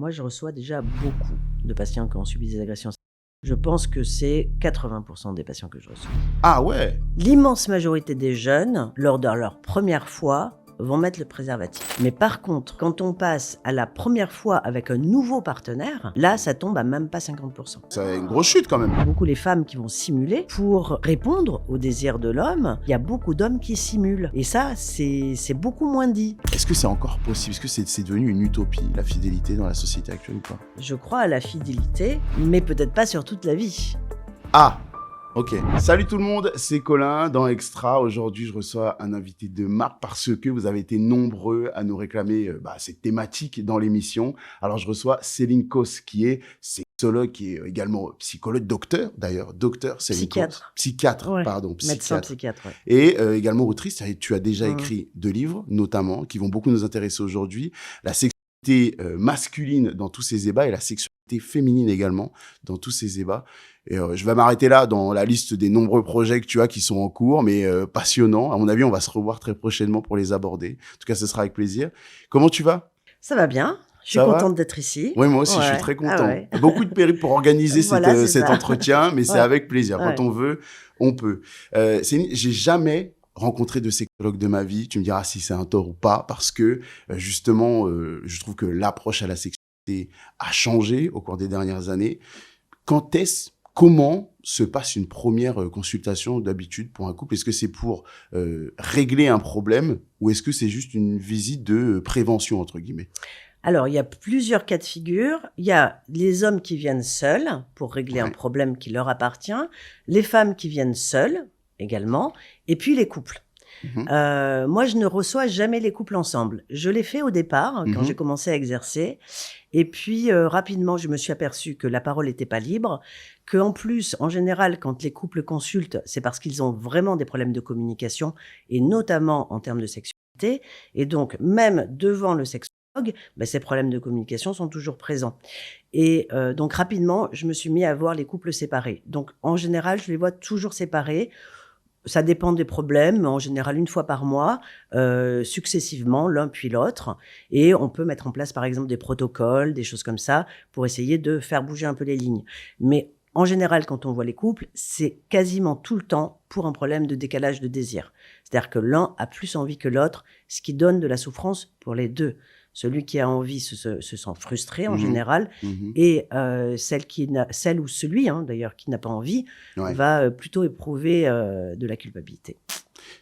moi, je reçois déjà beaucoup de patients qui ont subi des agressions. Je pense que c'est 80% des patients que je reçois. Ah ouais. L'immense majorité des jeunes, lors de leur première fois, vont mettre le préservatif. Mais par contre, quand on passe à la première fois avec un nouveau partenaire, là, ça tombe à même pas 50%. C'est une grosse chute quand même. Beaucoup les femmes qui vont simuler pour répondre au désir de l'homme. Il y a beaucoup d'hommes qui simulent. Et ça, c'est beaucoup moins dit. Est-ce que c'est encore possible? Est-ce que c'est devenu une utopie, la fidélité dans la société actuelle ou pas? Je crois à la fidélité, mais peut-être pas sur toute la vie. Ah, ok. Salut tout le monde, c'est Colin dans Extra. Aujourd'hui, je reçois un invité de marque parce que vous avez été nombreux à nous réclamer cette thématique dans l'émission. Alors, je reçois Céline Causse, qui est sexologue, qui est également psychologue, docteur d'ailleurs, docteur Céline Causse. Psychiatre, ouais. pardon. Médecin psychiatre, ouais. Et également autrice. Tu as déjà écrit 2 livres, notamment, qui vont beaucoup nous intéresser aujourd'hui. La sexualité masculine dans tous ces ébats et la sexualité féminine également dans tous ces ébats. Et je vais m'arrêter là dans la liste des nombreux projets que tu as qui sont en cours, mais passionnants. À mon avis, on va se revoir très prochainement pour les aborder. En tout cas, ce sera avec plaisir. Comment tu vas? Ça va bien. Je suis contente d'être ici. Oui, moi aussi, je suis très content. Beaucoup de périples pour organiser cet entretien, mais c'est avec plaisir. Quand on veut, on peut. J'ai jamais rencontré de sexologue de ma vie. Tu me diras si c'est un tort ou pas, parce que justement, je trouve que l'approche à la sexualité a changé au cours des dernières années. Comment se passe une première consultation d'habitude pour un couple? Est-ce que c'est pour régler un problème ou est-ce que c'est juste une visite de prévention, entre guillemets? Alors, il y a plusieurs cas de figure. Il y a les hommes qui viennent seuls pour régler un problème qui leur appartient, les femmes qui viennent seules également, et puis les couples. Moi, je ne reçois jamais les couples ensemble. Je l'ai fait au départ, quand j'ai commencé à exercer. Et puis, rapidement, je me suis aperçue que la parole n'était pas libre, qu'en plus, en général, quand les couples consultent, c'est parce qu'ils ont vraiment des problèmes de communication, et notamment en termes de sexualité. Et donc, même devant le sexologue, ces problèmes de communication sont toujours présents. Et donc, rapidement, je me suis mis à voir les couples séparés. Donc, en général, je les vois toujours séparés. Ça dépend des problèmes, mais en général, 1 fois par mois, successivement, l'un puis l'autre. Et on peut mettre en place, par exemple, des protocoles, des choses comme ça, pour essayer de faire bouger un peu les lignes. Mais en général, quand on voit les couples, c'est quasiment tout le temps pour un problème de décalage de désir. C'est-à-dire que l'un a plus envie que l'autre, ce qui donne de la souffrance pour les deux. Celui qui a envie se sent frustré en général, et celle ou celui, d'ailleurs, qui n'a pas envie, va plutôt éprouver de la culpabilité.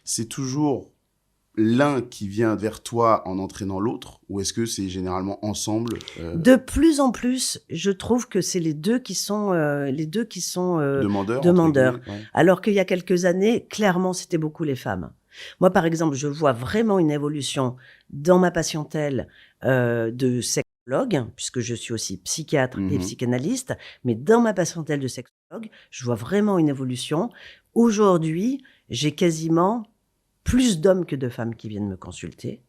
C'est toujours l'un qui vient vers toi en entraînant l'autre, ou est-ce que c'est généralement ensemble? De plus en plus, je trouve que c'est les deux qui sont demandeurs. Alors qu'il y a quelques années, clairement, c'était beaucoup les femmes. Moi, par exemple, je vois vraiment une évolution dans ma patientèle de sexologue, puisque je suis aussi psychiatre et psychanalyste, mais dans ma patientèle de sexologue, je vois vraiment une évolution. Aujourd'hui, j'ai quasiment plus d'hommes que de femmes qui viennent me consulter,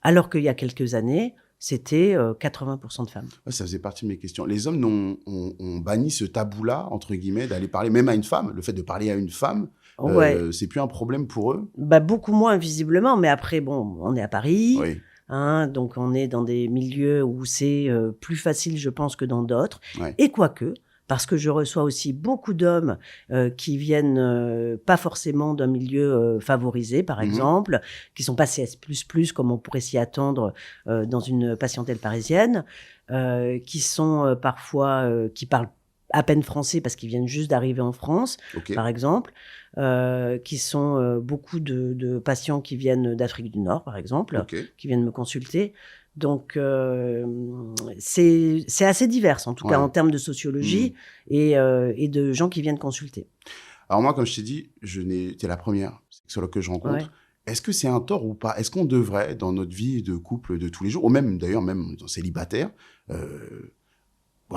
alors qu'il y a quelques années, c'était 80% de femmes. Ça faisait partie de mes questions. Les hommes ont banni ce tabou-là, entre guillemets, d'aller parler, même à une femme, le fait de parler à une femme, c'est plus un problème pour eux? Beaucoup moins, visiblement, mais après, on est à Paris, donc on est dans des milieux où c'est plus facile, je pense, que dans d'autres. Et quoique, parce que je reçois aussi beaucoup d'hommes qui viennent pas forcément d'un milieu favorisé, par exemple, qui sont pas CS++, comme on pourrait s'y attendre dans une patientèle parisienne, qui sont parfois, qui parlent à peine français parce qu'ils viennent juste d'arriver en France, par exemple, qui sont beaucoup de patients qui viennent d'Afrique du Nord, par exemple, qui viennent me consulter. Donc, c'est assez divers, en tout cas, en termes de sociologie et de gens qui viennent consulter. Alors moi, comme je t'ai dit, t'es la première sexologue que je rencontre. Est-ce que c'est un tort ou pas? Est-ce qu'on devrait, dans notre vie de couple de tous les jours, ou même dans célibataire,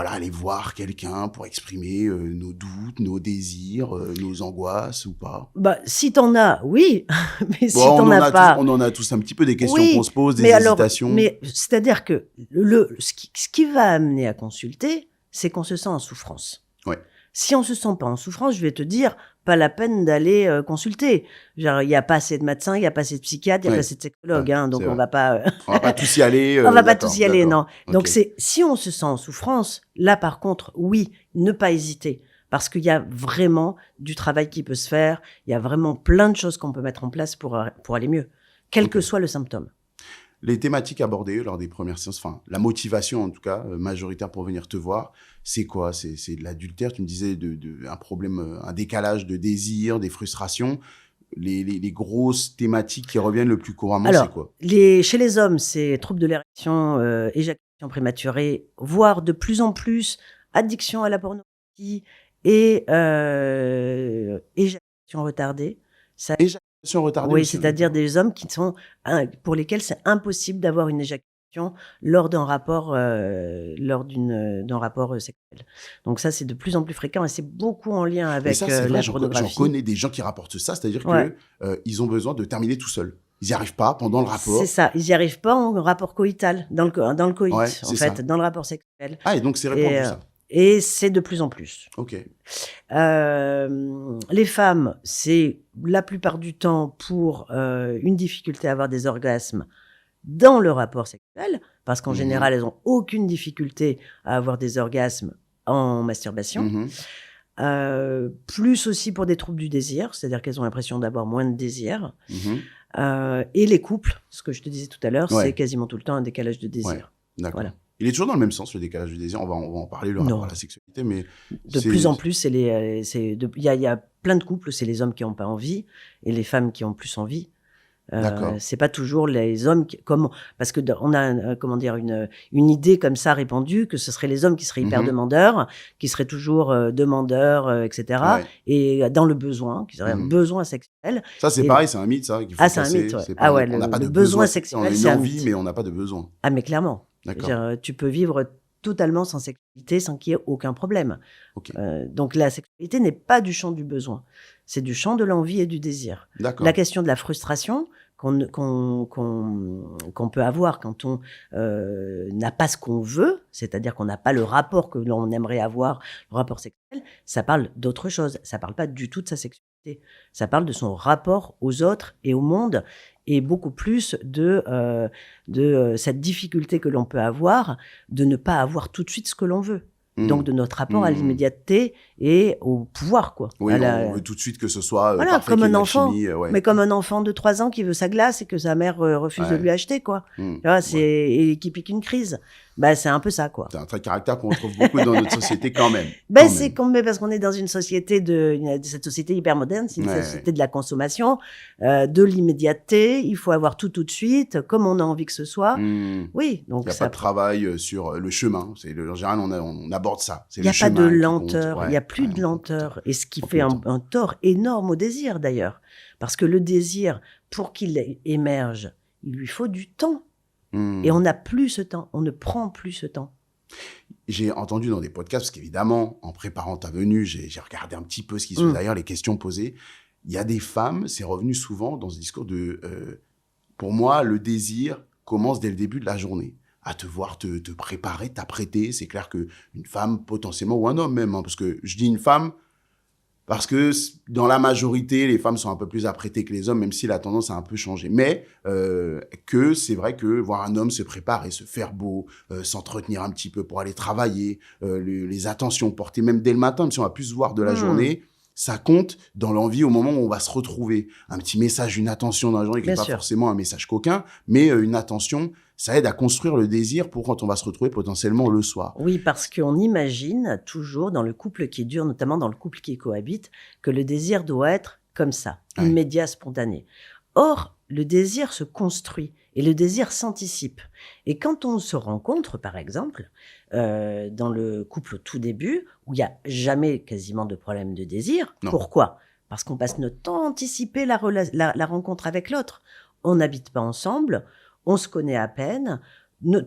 aller voir quelqu'un pour exprimer nos doutes, nos désirs, nos angoisses ou pas? Si t'en as, oui, mais si t'en as pas... On en a tous un petit peu des questions qu'on se pose, des hésitations. Mais c'est-à-dire que ce qui va amener à consulter, c'est qu'on se sent en souffrance. Si on se sent pas en souffrance, je vais te dire, pas la peine d'aller consulter. Genre, il y a pas assez de médecins, il y a pas assez de psychiatres, il y a pas assez de psychologues, donc on va pas on va pas tous y aller. on va pas tous y aller, non. Okay. Donc si on se sent en souffrance, là par contre, oui, ne pas hésiter. Parce qu'il y a vraiment du travail qui peut se faire, il y a vraiment plein de choses qu'on peut mettre en place pour aller mieux, quel que soit le symptôme. Les thématiques abordées lors des premières séances, enfin, la motivation en tout cas, majoritaire pour venir te voir, c'est quoi? C'est de l'adultère, tu me disais, un problème, un décalage de désir, des frustrations. Les grosses thématiques qui reviennent le plus couramment, c'est quoi? Chez les hommes, c'est troubles de l'érection, éjaculation prématurée, voire de plus en plus addiction à la pornographie et éjaculation retardée. Éjaculation retardée. Oui, c'est-à-dire des hommes pour lesquels c'est impossible d'avoir une éjaculation lors d'un rapport, d'un rapport sexuel. Donc ça, c'est de plus en plus fréquent et c'est beaucoup en lien avec la pornographie. J'en connais des gens qui rapportent ça, c'est-à-dire que ils ont besoin de terminer tout seuls. Ils n'y arrivent pas pendant le rapport. C'est ça, ils n'y arrivent pas en rapport coïtal, dans le coït, dans le rapport sexuel. Ah, et donc c'est répandu ça. Et c'est de plus en plus. Ok. Les femmes, c'est la plupart du temps pour une difficulté à avoir des orgasmes dans le rapport sexuel, parce qu'en général, elles n'ont aucune difficulté à avoir des orgasmes en masturbation. Plus aussi pour des troubles du désir, c'est-à-dire qu'elles ont l'impression d'avoir moins de désir. Et les couples, ce que je te disais tout à l'heure, c'est quasiment tout le temps un décalage de désir. Ouais. D'accord. Voilà. Il est toujours dans le même sens, le décalage du désir. On va en parler, le rapport à la sexualité, mais... De plus en plus, il y a plein de couples, c'est les hommes qui n'ont pas envie et les femmes qui ont plus envie. C'est pas toujours les hommes parce que on a une idée comme ça répandue que ce seraient les hommes qui seraient hyper demandeurs, qui seraient toujours demandeurs, etc. Et dans le besoin, qui auraient un besoin sexuel. Ça c'est pareil, c'est un mythe ça qu'il faut c'est un mythe. Ouais. On n'a pas de besoin sexuel, c'est une envie, mais on n'a pas de besoin. Ah mais clairement. Tu peux vivre totalement sans sexualité, sans qu'il y ait aucun problème. Okay. Donc la sexualité n'est pas du champ du besoin, c'est du champ de l'envie et du désir. La question de la frustration qu'on peut avoir quand on n'a pas ce qu'on veut, c'est-à-dire qu'on n'a pas le rapport que l'on aimerait avoir, le rapport sexuel, ça parle d'autre chose, ça parle pas du tout de sa sexualité, ça parle de son rapport aux autres et au monde, et beaucoup plus de cette difficulté que l'on peut avoir de ne pas avoir tout de suite ce que l'on veut. Donc de notre rapport à l'immédiateté et au pouvoir, quoi. Oui, on veut tout de suite que ce soit parfait, comme un enfant, chimie, mais comme un enfant de 3 ans qui veut sa glace et que sa mère refuse de lui acheter, quoi. Et qui pique une crise. C'est un peu ça, quoi. C'est un trait de caractère qu'on retrouve beaucoup dans notre société quand même. C'est parce qu'on est dans une société cette société hyper moderne, c'est une société de la consommation, de l'immédiateté. Il faut avoir tout de suite, comme on a envie que ce soit. Oui, donc il n'y a pas de travail sur le chemin. En général, on aborde ça. Il n'y a pas de lenteur. Il n'y a plus de lenteur. Et ce qui fait un tort énorme au désir, d'ailleurs. Parce que le désir, pour qu'il émerge, il lui faut du temps. Et on n'a plus ce temps, on ne prend plus ce temps. J'ai entendu dans des podcasts, parce qu'évidemment, en préparant ta venue, j'ai regardé un petit peu ce qui se fait d'ailleurs, les questions posées. Il y a des femmes, c'est revenu souvent dans ce discours pour moi, le désir commence dès le début de la journée. À te voir te préparer, t'apprêter. C'est clair qu'une femme, potentiellement, ou un homme même, parce que je dis une femme, parce que dans la majorité, les femmes sont un peu plus apprêtées que les hommes, même si la tendance a un peu changé. Mais que c'est vrai que voir un homme se préparer, se faire beau, s'entretenir un petit peu pour aller travailler, les attentions portées même dès le matin, même si on va plus se voir de la journée, ça compte dans l'envie au moment où on va se retrouver. Un petit message, une attention dans la journée, qui n'est pas forcément un message coquin, mais une attention, ça aide à construire le désir pour quand on va se retrouver potentiellement le soir. Oui, parce qu'on imagine toujours dans le couple qui dure, notamment dans le couple qui cohabite, que le désir doit être comme ça, immédiat, spontané. Or, le désir se construit et le désir s'anticipe. Et quand on se rencontre, par exemple, dans le couple au tout début, où il n'y a jamais quasiment de problème de désir, pourquoi ? Parce qu'on passe notre temps à anticiper la rencontre avec l'autre. On n'habite pas ensemble, on se connaît à peine,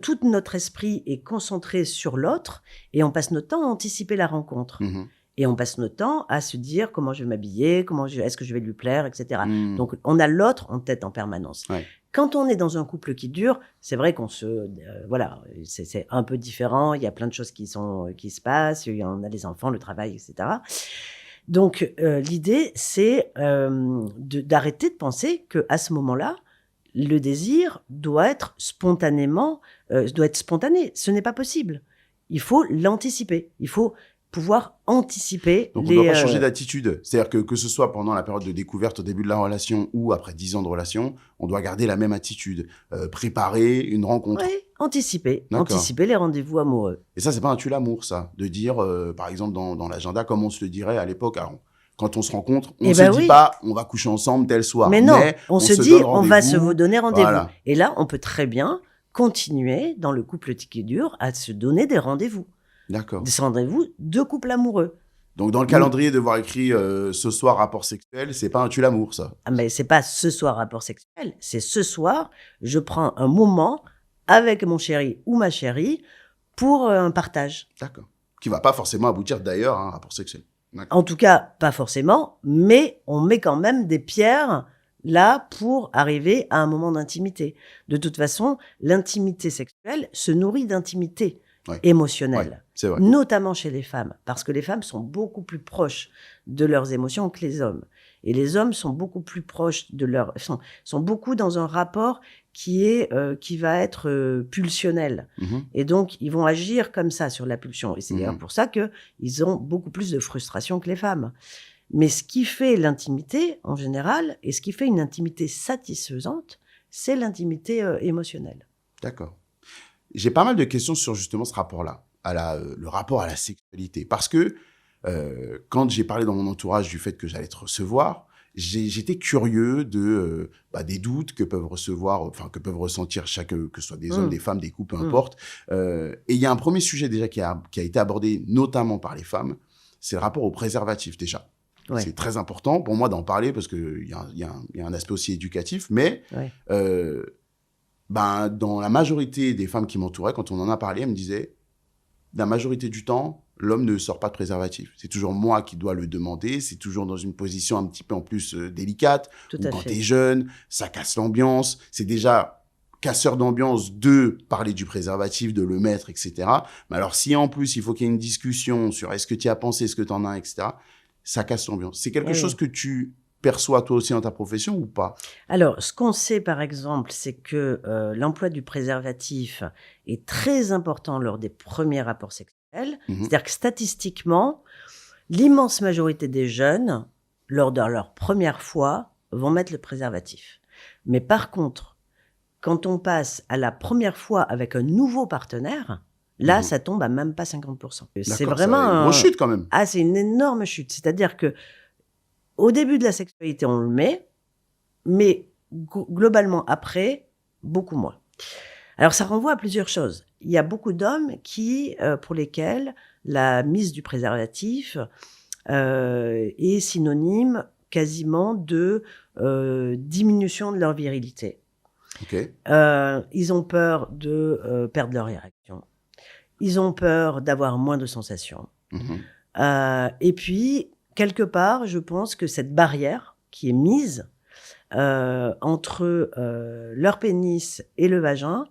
tout notre esprit est concentré sur l'autre et on passe notre temps à anticiper la rencontre. Et on passe notre temps à se dire comment je vais m'habiller, est-ce que je vais lui plaire, etc. Donc, on a l'autre en tête en permanence. Quand on est dans un couple qui dure, c'est vrai qu'on c'est un peu différent. Il y a plein de choses qui se passent. On a les enfants, le travail, etc. Donc, l'idée, c'est d'arrêter de penser qu'à ce moment-là, le désir doit être spontané. Ce n'est pas possible. Il faut l'anticiper. Il faut pouvoir anticiper Donc, on ne doit pas changer d'attitude. C'est-à-dire que ce soit pendant la période de découverte au début de la relation ou après 10 ans de relation, on doit garder la même attitude. Préparer une rencontre. Oui, anticiper. D'accord. Anticiper les rendez-vous amoureux. Et ça, c'est pas un tue-l'amour, ça. De dire, par exemple, dans l'agenda, comme on se le dirait à l'époque, alors, quand on se rencontre, on se dit pas, on va coucher ensemble tel soir. Mais non, on se dit, on va se donner rendez-vous. Voilà. Et là, on peut très bien continuer dans le couple qui dure à se donner des rendez-vous. D'accord. Des rendez-vous de couple amoureux. Donc, dans le calendrier, devoir écrire ce soir rapport sexuel, c'est pas un tue-l'amour, ça. Ah, mais c'est pas ce soir rapport sexuel, c'est ce soir, je prends un moment avec mon chéri ou ma chérie pour un partage. D'accord. Qui va pas forcément aboutir d'ailleurs à un rapport sexuel. En tout cas, pas forcément, mais on met quand même des pierres là pour arriver à un moment d'intimité. De toute façon, l'intimité sexuelle se nourrit d'intimité émotionnelle, c'est vrai. Notamment chez les femmes, parce que les femmes sont beaucoup plus proches de leurs émotions que les hommes. Et les hommes sont beaucoup plus proches de sont beaucoup dans un rapport qui va être pulsionnel. Et donc, ils vont agir comme ça sur la pulsion. Et c'est d'ailleurs pour ça qu'ils ont beaucoup plus de frustration que les femmes. Mais ce qui fait l'intimité, en général, et ce qui fait une intimité satisfaisante, c'est l'intimité émotionnelle. D'accord. J'ai pas mal de questions sur justement ce rapport-là, le rapport à la sexualité. Parce que quand j'ai parlé dans mon entourage du fait que j'allais te recevoir, j'étais curieux des doutes que peuvent ressentir chacun, que ce soit des hommes, des femmes, des couples, peu importe. Et il y a un premier sujet déjà qui a été abordé notamment par les femmes, c'est le rapport au préservatif déjà. Ouais. C'est très important pour moi d'en parler parce qu'il y a un aspect aussi éducatif, mais dans la majorité des femmes qui m'entouraient, quand on en a parlé, elles me disaient, la majorité du temps, l'homme ne sort pas de préservatif. C'est toujours moi qui dois le demander. C'est toujours dans une position un petit peu en plus délicate. Quand t'es jeune, ça casse l'ambiance. C'est déjà casseur d'ambiance de parler du préservatif, de le mettre, etc. Mais alors, si en plus, il faut qu'il y ait une discussion sur est-ce que tu y as pensé, est-ce que tu en as, etc., ça casse l'ambiance. C'est quelque chose que tu perçois toi aussi dans ta profession ou pas? Alors, ce qu'on sait, par exemple, c'est que l'emploi du préservatif est très important lors des premiers rapports sexuels. C'est-à-dire que statistiquement, l'immense majorité des jeunes, lors de leur première fois, vont mettre le préservatif. Mais par contre, quand on passe à la première fois avec un nouveau partenaire, là, ça tombe à même pas 50%. C'est vraiment une grosse chute quand même. Ah, c'est une énorme chute. C'est-à-dire que au début de la sexualité, on le met, mais globalement après, beaucoup moins. Alors, ça renvoie à plusieurs choses. Il y a beaucoup d'hommes pour lesquels la mise du préservatif est synonyme quasiment de diminution de leur virilité. Okay. Ils ont peur de perdre leur érection. Ils ont peur d'avoir moins de sensations. Et puis, quelque part, je pense que cette barrière qui est mise entre leur pénis et le vagin,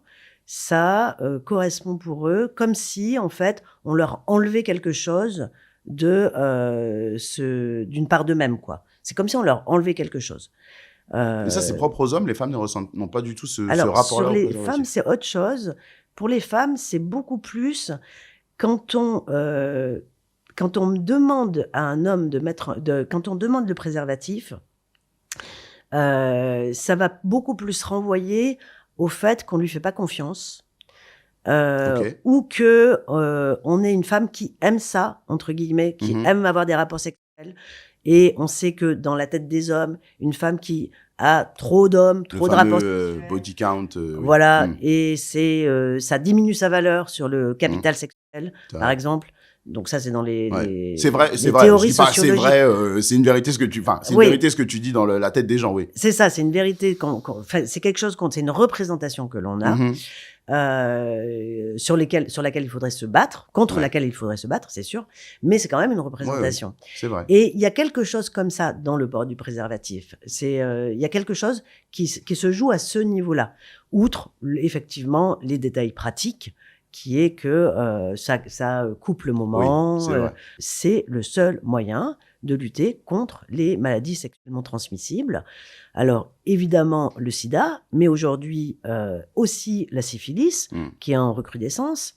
ça correspond pour eux comme si, en fait, on leur enlevait quelque chose d'une part d'eux-mêmes, quoi. C'est comme si on leur enlevait quelque chose. Mais ça, c'est propre aux hommes. Les femmes n'ont pas du tout ce rapport-là. Alors, sur les femmes, c'est autre chose. Pour les femmes, c'est beaucoup plus quand on demande à un homme quand on demande le préservatif, ça va beaucoup plus renvoyer au fait qu'on lui fait pas confiance, ou que on est une femme qui aime ça, entre guillemets, qui aime avoir des rapports sexuels. Et on sait que dans la tête des hommes, une femme qui a trop d'hommes, trop de rapports sexuels, body count, voilà, et ça diminue sa valeur sur le capital sexuel, par exemple. Donc ça, c'est dans les c'est vrai, théories je dis pas, sociologiques. C'est vrai, c'est une vérité ce que une vérité ce que tu dis dans la tête des gens, oui. C'est ça, c'est une vérité. C'est quelque chose c'est une représentation que l'on a, sur laquelle il faudrait se battre, contre laquelle il faudrait se battre, c'est sûr. Mais c'est quand même une représentation. C'est vrai. Et il y a quelque chose comme ça dans le port du préservatif. Il y a quelque chose qui se joue à ce niveau-là. Outre, effectivement, les détails pratiques qui est que ça coupe le moment. Oui, c'est vrai. C'est le seul moyen de lutter contre les maladies sexuellement transmissibles. Alors, évidemment, le sida, mais aujourd'hui aussi la syphilis, qui est en recrudescence.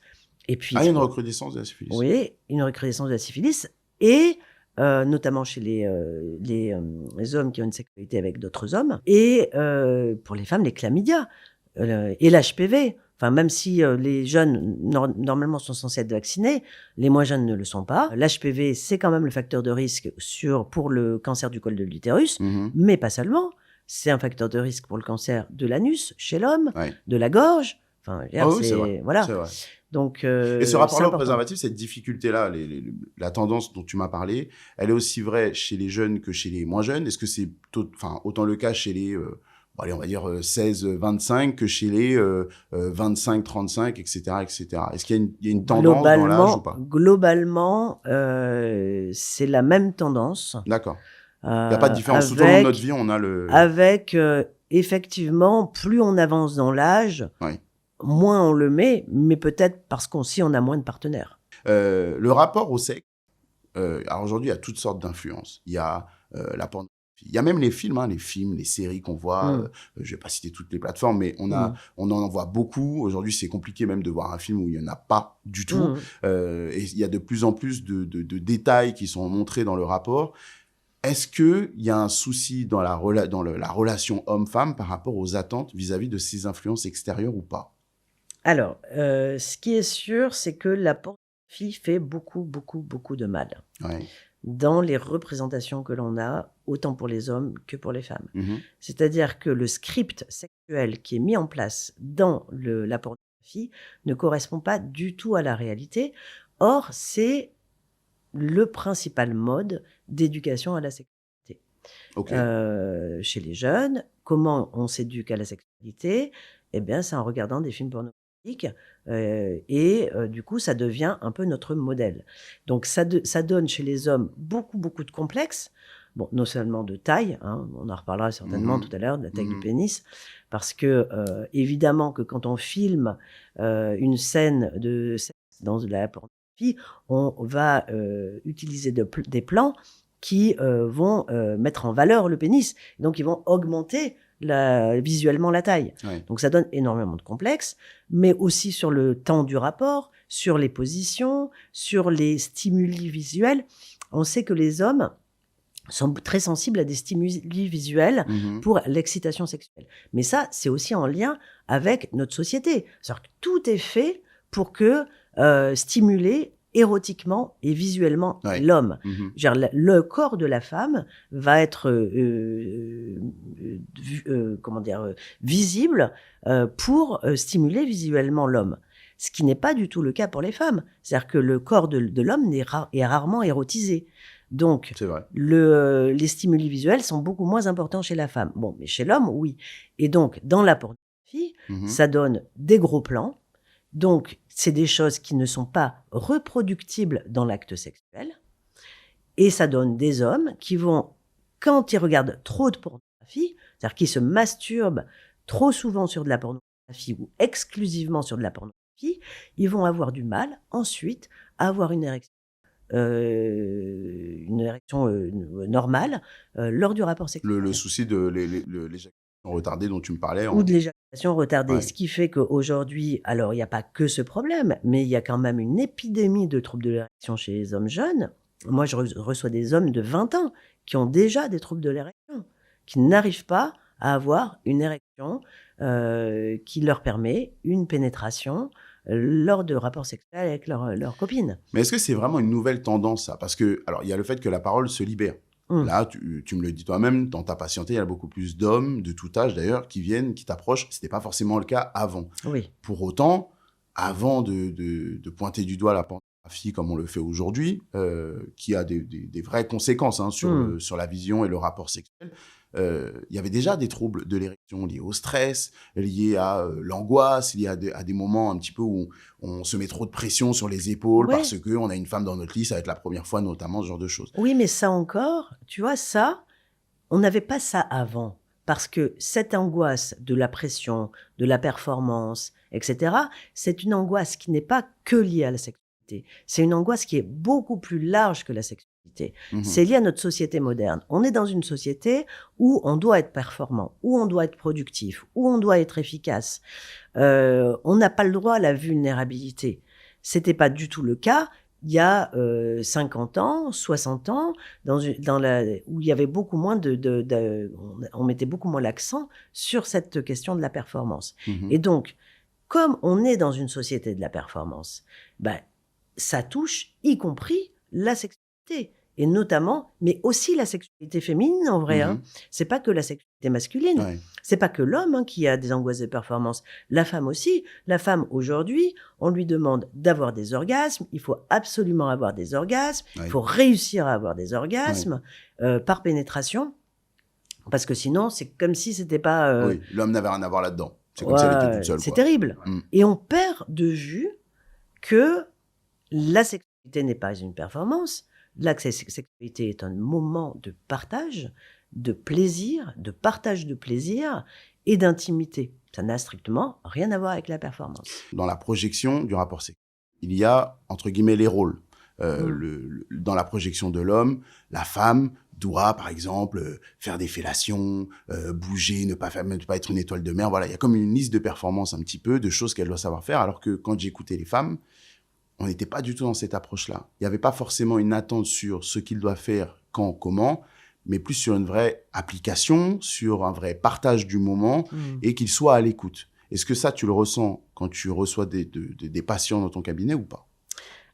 Et puis, il y a une recrudescence de la syphilis. Oui, une recrudescence de la syphilis. Et notamment chez les hommes qui ont une sexualité avec d'autres hommes. Et pour les femmes, les chlamydia et l'HPV. Enfin, même si les jeunes, normalement, sont censés être vaccinés, les moins jeunes ne le sont pas. L'HPV, c'est quand même le facteur de risque pour le cancer du col de l'utérus, mais pas seulement. C'est un facteur de risque pour le cancer de l'anus chez l'homme, de la gorge. Enfin, c'est vrai. Voilà. C'est vrai. Donc, et ce rapport-là au préservatif, cette difficulté-là, la tendance dont tu m'as parlé, elle est aussi vraie chez les jeunes que chez les moins jeunes. Est-ce que c'est autant le cas chez les... allez, on va dire 16-25 que chez les 25-35, etc., etc. Est-ce qu'il y a une tendance dans l'âge ou pas? Globalement, c'est la même tendance. D'accord. Il n'y a pas de différence. Tout au long de notre vie, on a le... Avec, effectivement, plus on avance dans l'âge, moins on le met, mais peut-être parce qu'on a moins de partenaires. Le rapport au sexe, alors aujourd'hui, il y a toutes sortes d'influences. Il y a la pornographie. Il y a même les films, les séries qu'on voit. Je ne vais pas citer toutes les plateformes, mais on en voit beaucoup. Aujourd'hui, c'est compliqué même de voir un film où il n'y en a pas du tout. Et il y a de plus en plus de détails qui sont montrés dans le rapport. Est-ce qu'il y a un souci dans la relation homme-femme par rapport aux attentes vis-à-vis de ces influences extérieures ou pas? Alors, ce qui est sûr, c'est que la pornographie fait beaucoup, beaucoup, beaucoup de mal. Dans les représentations que l'on a, autant pour les hommes que pour les femmes. C'est-à-dire que le script sexuel qui est mis en place dans la pornographie ne correspond pas du tout à la réalité. Or, c'est le principal mode d'éducation à la sexualité. Chez les jeunes, comment on s'éduque à la sexualité? Eh bien, c'est en regardant des films pornographiques. Du coup, ça devient un peu notre modèle. Donc, ça donne chez les hommes beaucoup, beaucoup de complexes. Bon, non seulement de taille, on en reparlera certainement tout à l'heure, de la taille du pénis, parce que, évidemment, que quand on filme une scène de sexe dans la pornographie, on va utiliser des plans qui vont mettre en valeur le pénis. Donc, ils vont augmenter visuellement la taille. Donc ça donne énormément de complexes, mais aussi sur le temps du rapport, sur les positions, sur les stimuli visuels. On sait que les hommes sont très sensibles à des stimuli visuels pour l'excitation sexuelle. Mais ça, c'est aussi en lien avec notre société. C'est-à-dire que tout est fait pour que stimuler érotiquement et visuellement l'homme. Le corps de la femme va être visible pour stimuler visuellement l'homme. Ce qui n'est pas du tout le cas pour les femmes. C'est-à-dire que le corps de l'homme est rarement érotisé. Donc, les stimuli visuels sont beaucoup moins importants chez la femme. Bon, mais chez l'homme, oui. Et donc, dans la pornographie, ça donne des gros plans. Donc, c'est des choses qui ne sont pas reproductibles dans l'acte sexuel. Et ça donne des hommes qui vont, quand ils regardent trop de pornographie, c'est-à-dire qu'ils se masturbent trop souvent sur de la pornographie ou exclusivement sur de la pornographie, ils vont avoir du mal ensuite à avoir une érection normale lors du rapport sexuel. Le souci de l'éjaculation retardée dont tu me parlais. Ou de l'éjaculation retardée. Ce qui fait qu'aujourd'hui, alors il n'y a pas que ce problème, mais il y a quand même une épidémie de troubles de l'érection chez les hommes jeunes. Moi, je reçois des hommes de 20 ans qui ont déjà des troubles de l'érection, qui n'arrivent pas à avoir une érection qui leur permet une pénétration lors de rapports sexuels avec leur copine. Mais est-ce que c'est vraiment une nouvelle tendance, ça? Parce que, alors, il y a le fait que la parole se libère. Là, tu me le dis toi-même, dans ta patientèle, il y a beaucoup plus d'hommes, de tout âge d'ailleurs, qui viennent, qui t'approchent. Ce n'était pas forcément le cas avant. Pour autant, avant de pointer du doigt la pornographie comme on le fait aujourd'hui, qui a des vraies conséquences sur la vision et le rapport sexuel, il y avait déjà des troubles de l'érection liés au stress, liés à l'angoisse, liés à des moments un petit peu où on se met trop de pression sur les épaules parce qu'on a une femme dans notre lit, ça va être la première fois notamment, ce genre de choses. Oui, mais ça encore, tu vois, ça, on n'avait pas ça avant. Parce que cette angoisse de la pression, de la performance, etc. C'est une angoisse qui n'est pas que liée à la sexualité. C'est une angoisse qui est beaucoup plus large que la sexualité. C'est lié à notre société moderne. On est dans une société où on doit être performant, où on doit être productif, où on doit être efficace. On n'a pas le droit à la vulnérabilité. C'était pas du tout le cas il y a 50 ans, 60 ans, où il y avait beaucoup moins on mettait beaucoup moins l'accent sur cette question de la performance. Et donc, comme on est dans une société de la performance, ben, ça touche y compris la sexualité. Et notamment, mais aussi la sexualité féminine en vrai. Hein. C'est pas que la sexualité masculine. Ouais. C'est pas que l'homme qui a des angoisses de performance. La femme aussi. La femme aujourd'hui, on lui demande d'avoir des orgasmes. Il faut absolument avoir des orgasmes. Ouais. Il faut réussir à avoir des orgasmes par pénétration. Parce que sinon, c'est comme si c'était pas... Oui, l'homme n'avait rien à voir là-dedans. C'est comme si elle était toute seule. C'est terrible. Et on perd de vue que la sexualité n'est pas une performance. La sexualité est un moment de partage, de plaisir, de partage de plaisir et d'intimité. Ça n'a strictement rien à voir avec la performance. Dans la projection du rapport sexuel, il y a, entre guillemets, les rôles. Dans la projection de l'homme, la femme doit, par exemple, faire des fellations, bouger, ne pas être une étoile de mer. Voilà, il y a comme une liste de performances un petit peu, de choses qu'elle doit savoir faire, alors que quand j'écoutais les femmes, on n'était pas du tout dans cette approche-là. Il n'y avait pas forcément une attente sur ce qu'il doit faire, quand, comment, mais plus sur une vraie application, sur un vrai partage du moment et qu'il soit à l'écoute. Est-ce que ça, tu le ressens quand tu reçois des patients dans ton cabinet ou pas ?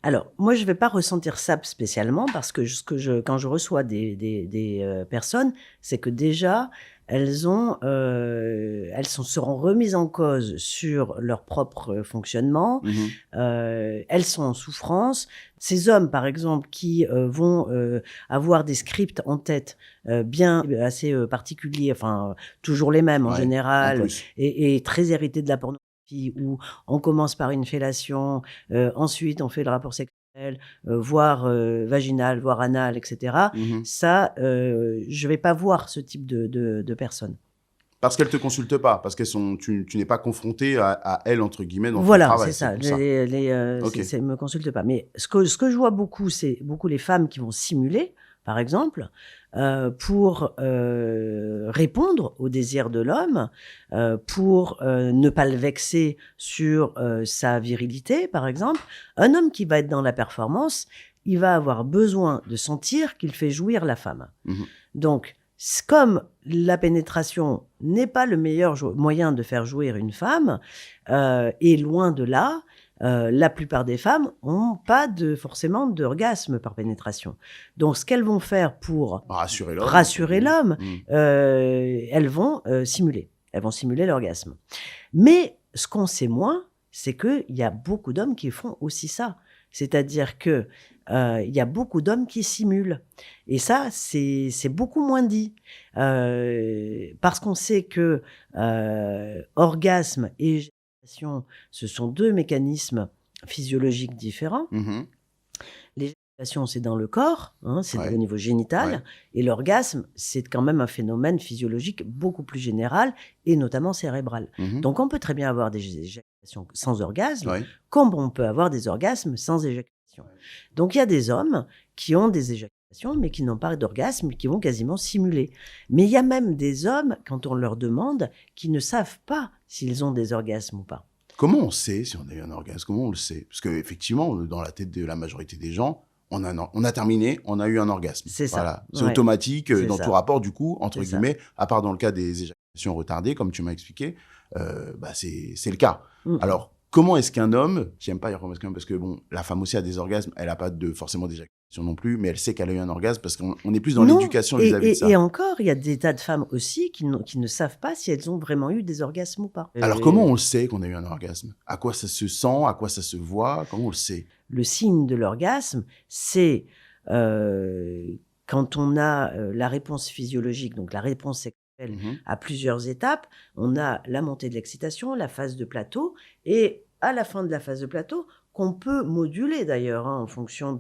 Alors, moi, je ne vais pas ressentir ça spécialement parce que quand je reçois des personnes, c'est que déjà, elles seront remises en cause sur leur propre fonctionnement. Elles sont en souffrance. Ces hommes, par exemple, qui vont avoir des scripts en tête assez particuliers, enfin, toujours les mêmes en général, et très hérités de la pornographie, où on commence par une fellation, ensuite on fait le rapport sexuel, voire vaginal, voire anal, etc. Ça, je vais pas voir ce type de personnes. Parce qu'elles te consultent pas, parce qu'elles sont, tu n'es pas confronté à elles, entre guillemets, dans ton travail. Voilà, c'est ça. Elles me consultent pas. Mais ce que je vois beaucoup, c'est beaucoup les femmes qui vont simuler, par exemple, pour répondre au désir de l'homme, pour ne pas le vexer sur sa virilité, par exemple. Un homme qui va être dans la performance, il va avoir besoin de sentir qu'il fait jouir la femme. Donc, comme la pénétration n'est pas le meilleur moyen de faire jouir une femme, et loin de là, la plupart des femmes n'ont pas forcément d'orgasme par pénétration. Donc, ce qu'elles vont faire pour rassurer l'homme, elles vont simuler. Elles vont simuler l'orgasme. Mais ce qu'on sait moins, c'est qu'il y a beaucoup d'hommes qui font aussi ça. C'est-à-dire que il y a beaucoup d'hommes qui simulent. Et ça, c'est beaucoup moins dit. Parce qu'on sait que orgasme et éjaculation, ce sont deux mécanismes physiologiques différents. L'éjaculation, c'est dans le corps, c'est au niveau génital. Et l'orgasme, c'est quand même un phénomène physiologique beaucoup plus général et notamment cérébral. Donc, on peut très bien avoir des éjaculations sans orgasme, comme on peut avoir des orgasmes sans éjaculation. Donc, il y a des hommes qui ont des éjaculations, mais qui n'ont pas d'orgasme, qui vont quasiment simuler. Mais il y a même des hommes, quand on leur demande, qui ne savent pas s'ils ont des orgasmes ou pas. Comment on sait si on a eu un orgasme ? Comment on le sait ? Parce qu'effectivement, dans la tête de la majorité des gens, on a terminé, on a eu un orgasme. C'est ça. Voilà. C'est automatique dans tout rapport, du coup, entre guillemets, à part dans le cas des éjaculations retardées, comme tu m'as expliqué, c'est le cas. Alors, comment est-ce qu'un homme, j'aime pas dire comment est-ce qu'un homme, parce que bon, la femme aussi a des orgasmes, elle n'a pas forcément d'éjaculation non plus, mais elle sait qu'elle a eu un orgasme parce qu'on est plus dans l'éducation vis-à-vis de ça. Et encore, il y a des tas de femmes aussi qui ne savent pas si elles ont vraiment eu des orgasmes ou pas. Alors comment on le sait qu'on a eu un orgasme ? À quoi ça se sent ? À quoi ça se voit ? Comment on le sait ? Le signe de l'orgasme, c'est quand on a la réponse physiologique, donc la réponse sexuelle à plusieurs étapes. On a la montée de l'excitation, la phase de plateau, et à la fin de la phase de plateau, qu'on peut moduler d'ailleurs en fonction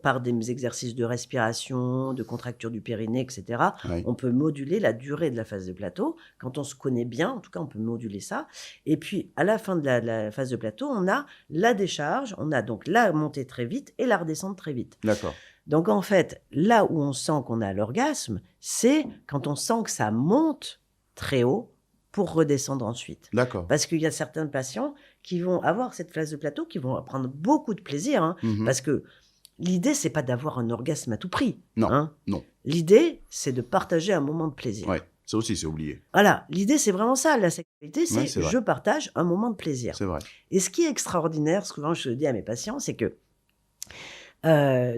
par des exercices de respiration, de contracture du périnée, etc. Oui. On peut moduler la durée de la phase de plateau. Quand on se connaît bien, en tout cas, on peut moduler ça. Et puis, à la fin de la phase de plateau, on a la décharge, on a donc la montée très vite et la redescente très vite. D'accord. Donc, en fait, là où on sent qu'on a l'orgasme, c'est quand on sent que ça monte très haut pour redescendre ensuite. D'accord. Parce qu'il y a certains patients qui vont avoir cette phase de plateau, qui vont prendre beaucoup de plaisir, hein, parce que l'idée, c'est pas d'avoir un orgasme à tout prix. Non, hein. non. L'idée, c'est de partager un moment de plaisir. Ouais, ça aussi, c'est oublié. Voilà, l'idée, c'est vraiment ça. La sexualité, c'est c'est vrai. je partage un moment de plaisir. C'est vrai. Et ce qui est extraordinaire, souvent je le dis à mes patients, c'est que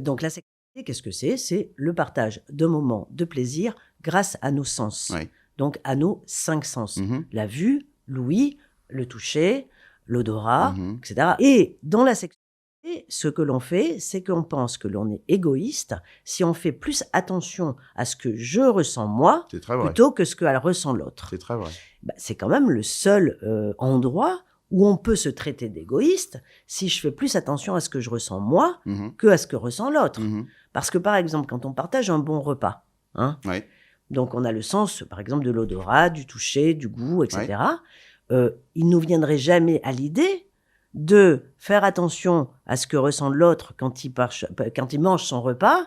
donc la sexualité, qu'est-ce que c'est? C'est le partage de moments de plaisir grâce à nos sens. Ouais. Donc à nos 5 sens. La vue, l'ouïe, le toucher, l'odorat, etc. Et dans la sexualité, ce que l'on fait, c'est qu'on pense que l'on est égoïste si on fait plus attention à ce que je ressens moi, C'est très vrai. plutôt que ce qu'elle ressent l'autre. C'est très vrai. C'est quand même le seul endroit où on peut se traiter d'égoïste si je fais plus attention à ce que je ressens moi que à ce que ressent l'autre. Parce que par exemple, quand on partage un bon repas, hein, Ouais. donc on a le sens, par exemple, de l'odorat, du toucher, du goût, etc. Il ne nous viendrait jamais à l'idée de faire attention à ce que ressent l'autre quand il mange son repas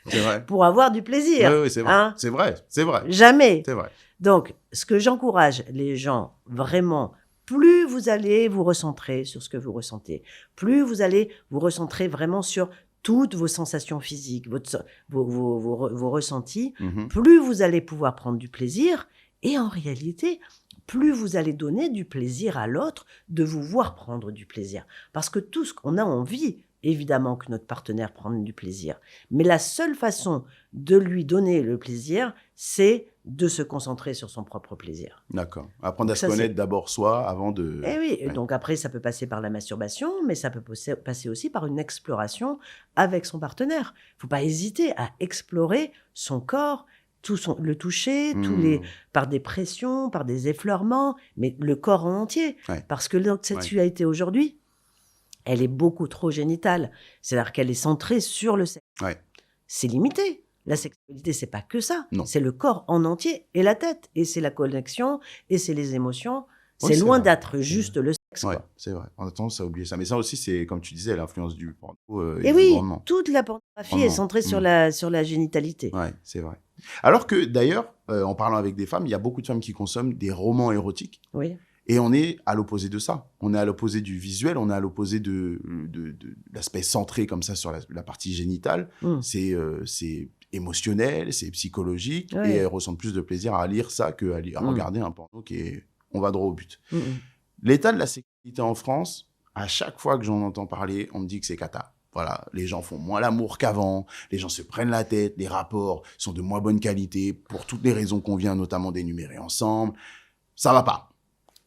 C'est vrai. pour avoir du plaisir. Oui, c'est vrai. Hein. C'est vrai. C'est vrai. Jamais. C'est vrai. Donc, ce que j'encourage les gens, vraiment, plus vous allez vous recentrer sur ce que vous ressentez, plus vous allez vous recentrer vraiment sur toutes vos sensations physiques, vos ressentis, plus vous allez pouvoir prendre du plaisir. Et en réalité, plus vous allez donner du plaisir à l'autre de vous voir prendre du plaisir. Parce que tout ce qu'on a envie, évidemment que notre partenaire prenne du plaisir. Mais la seule façon de lui donner le plaisir, c'est de se concentrer sur son propre plaisir. D'accord. Apprendre à se connaître d'abord soi avant de... Eh oui, donc après, ça peut passer par la masturbation, mais ça peut passer aussi par une exploration avec son partenaire. Il ne faut pas hésiter à explorer son corps, le toucher, par des pressions, par des effleurements, mais le corps en entier. Ouais. Parce que notre sexualité aujourd'hui, elle est beaucoup trop génitale. C'est-à-dire qu'elle est centrée sur le sexe. Ouais. C'est limité. La sexualité, c'est pas que ça. Non. C'est le corps en entier et la tête. Et c'est la connexion, et c'est les émotions. Oui, c'est loin vrai. d'être juste le sexe. Ouais, Quoi. c'est vrai. On a tendance à oublier ça. Mais ça aussi, c'est, comme tu disais, l'influence du porno. Et oui, toute la pornographie est centrée sur la génitalité. Ouais, c'est vrai. Alors que, d'ailleurs, en parlant avec des femmes, il y a beaucoup de femmes qui consomment des romans érotiques. Oui. Et on est à l'opposé de ça. On est à l'opposé du visuel, on est à l'opposé de l'aspect centré comme ça sur la partie génitale. C'est émotionnel, c'est psychologique, et elles ressentent plus de plaisir à lire ça qu'à regarder un porno qui est... On va droit au but. L'état de la sexualité en France, à chaque fois que j'en entends parler, on me dit que c'est cata. Voilà, les gens font moins l'amour qu'avant, les gens se prennent la tête, les rapports sont de moins bonne qualité, pour toutes les raisons qu'on vient notamment d'énumérer ensemble. Ça va pas.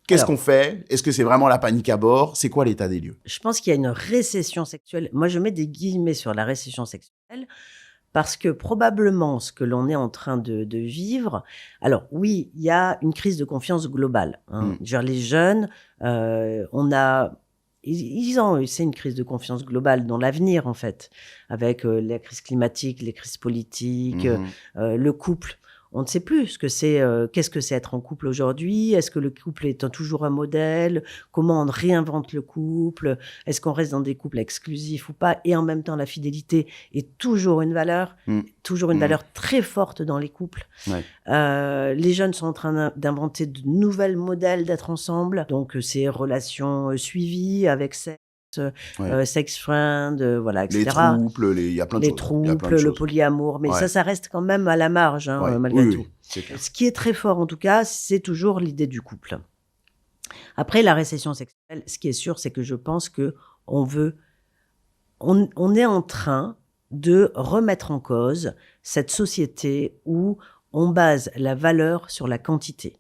Qu'est-ce qu'on fait? Est-ce que c'est vraiment la panique à bord? C'est quoi l'état des lieux? Je pense qu'il y a une récession sexuelle. Moi, je mets des guillemets sur la récession sexuelle parce que probablement ce que l'on est en train de vivre... Alors oui, il y a une crise de confiance globale. Hein. Genre les jeunes, c'est une crise de confiance globale dans l'avenir, en fait, avec la crise climatique, les crises politiques, le couple. On ne sait plus ce que c'est, qu'est-ce que c'est être en couple aujourd'hui. Est-ce que le couple est toujours un modèle? Comment on réinvente le couple? Est-ce qu'on reste dans des couples exclusifs ou pas? Et en même temps, la fidélité est toujours une valeur, valeur très forte dans les couples. Ouais. Les jeunes sont en train d'inventer de nouveaux modèles d'être ensemble. Donc, ces relations suivies avec sexe, sex friend, voilà, etc. Les trouples, il y a plein de choses. Les trouples, le polyamour, mais ça reste quand même à la marge, hein, malgré tout. Ce qui est très fort, en tout cas, c'est toujours l'idée du couple. Après, la récession sexuelle, ce qui est sûr, c'est que je pense que on est en train de remettre en cause cette société où on base la valeur sur la quantité.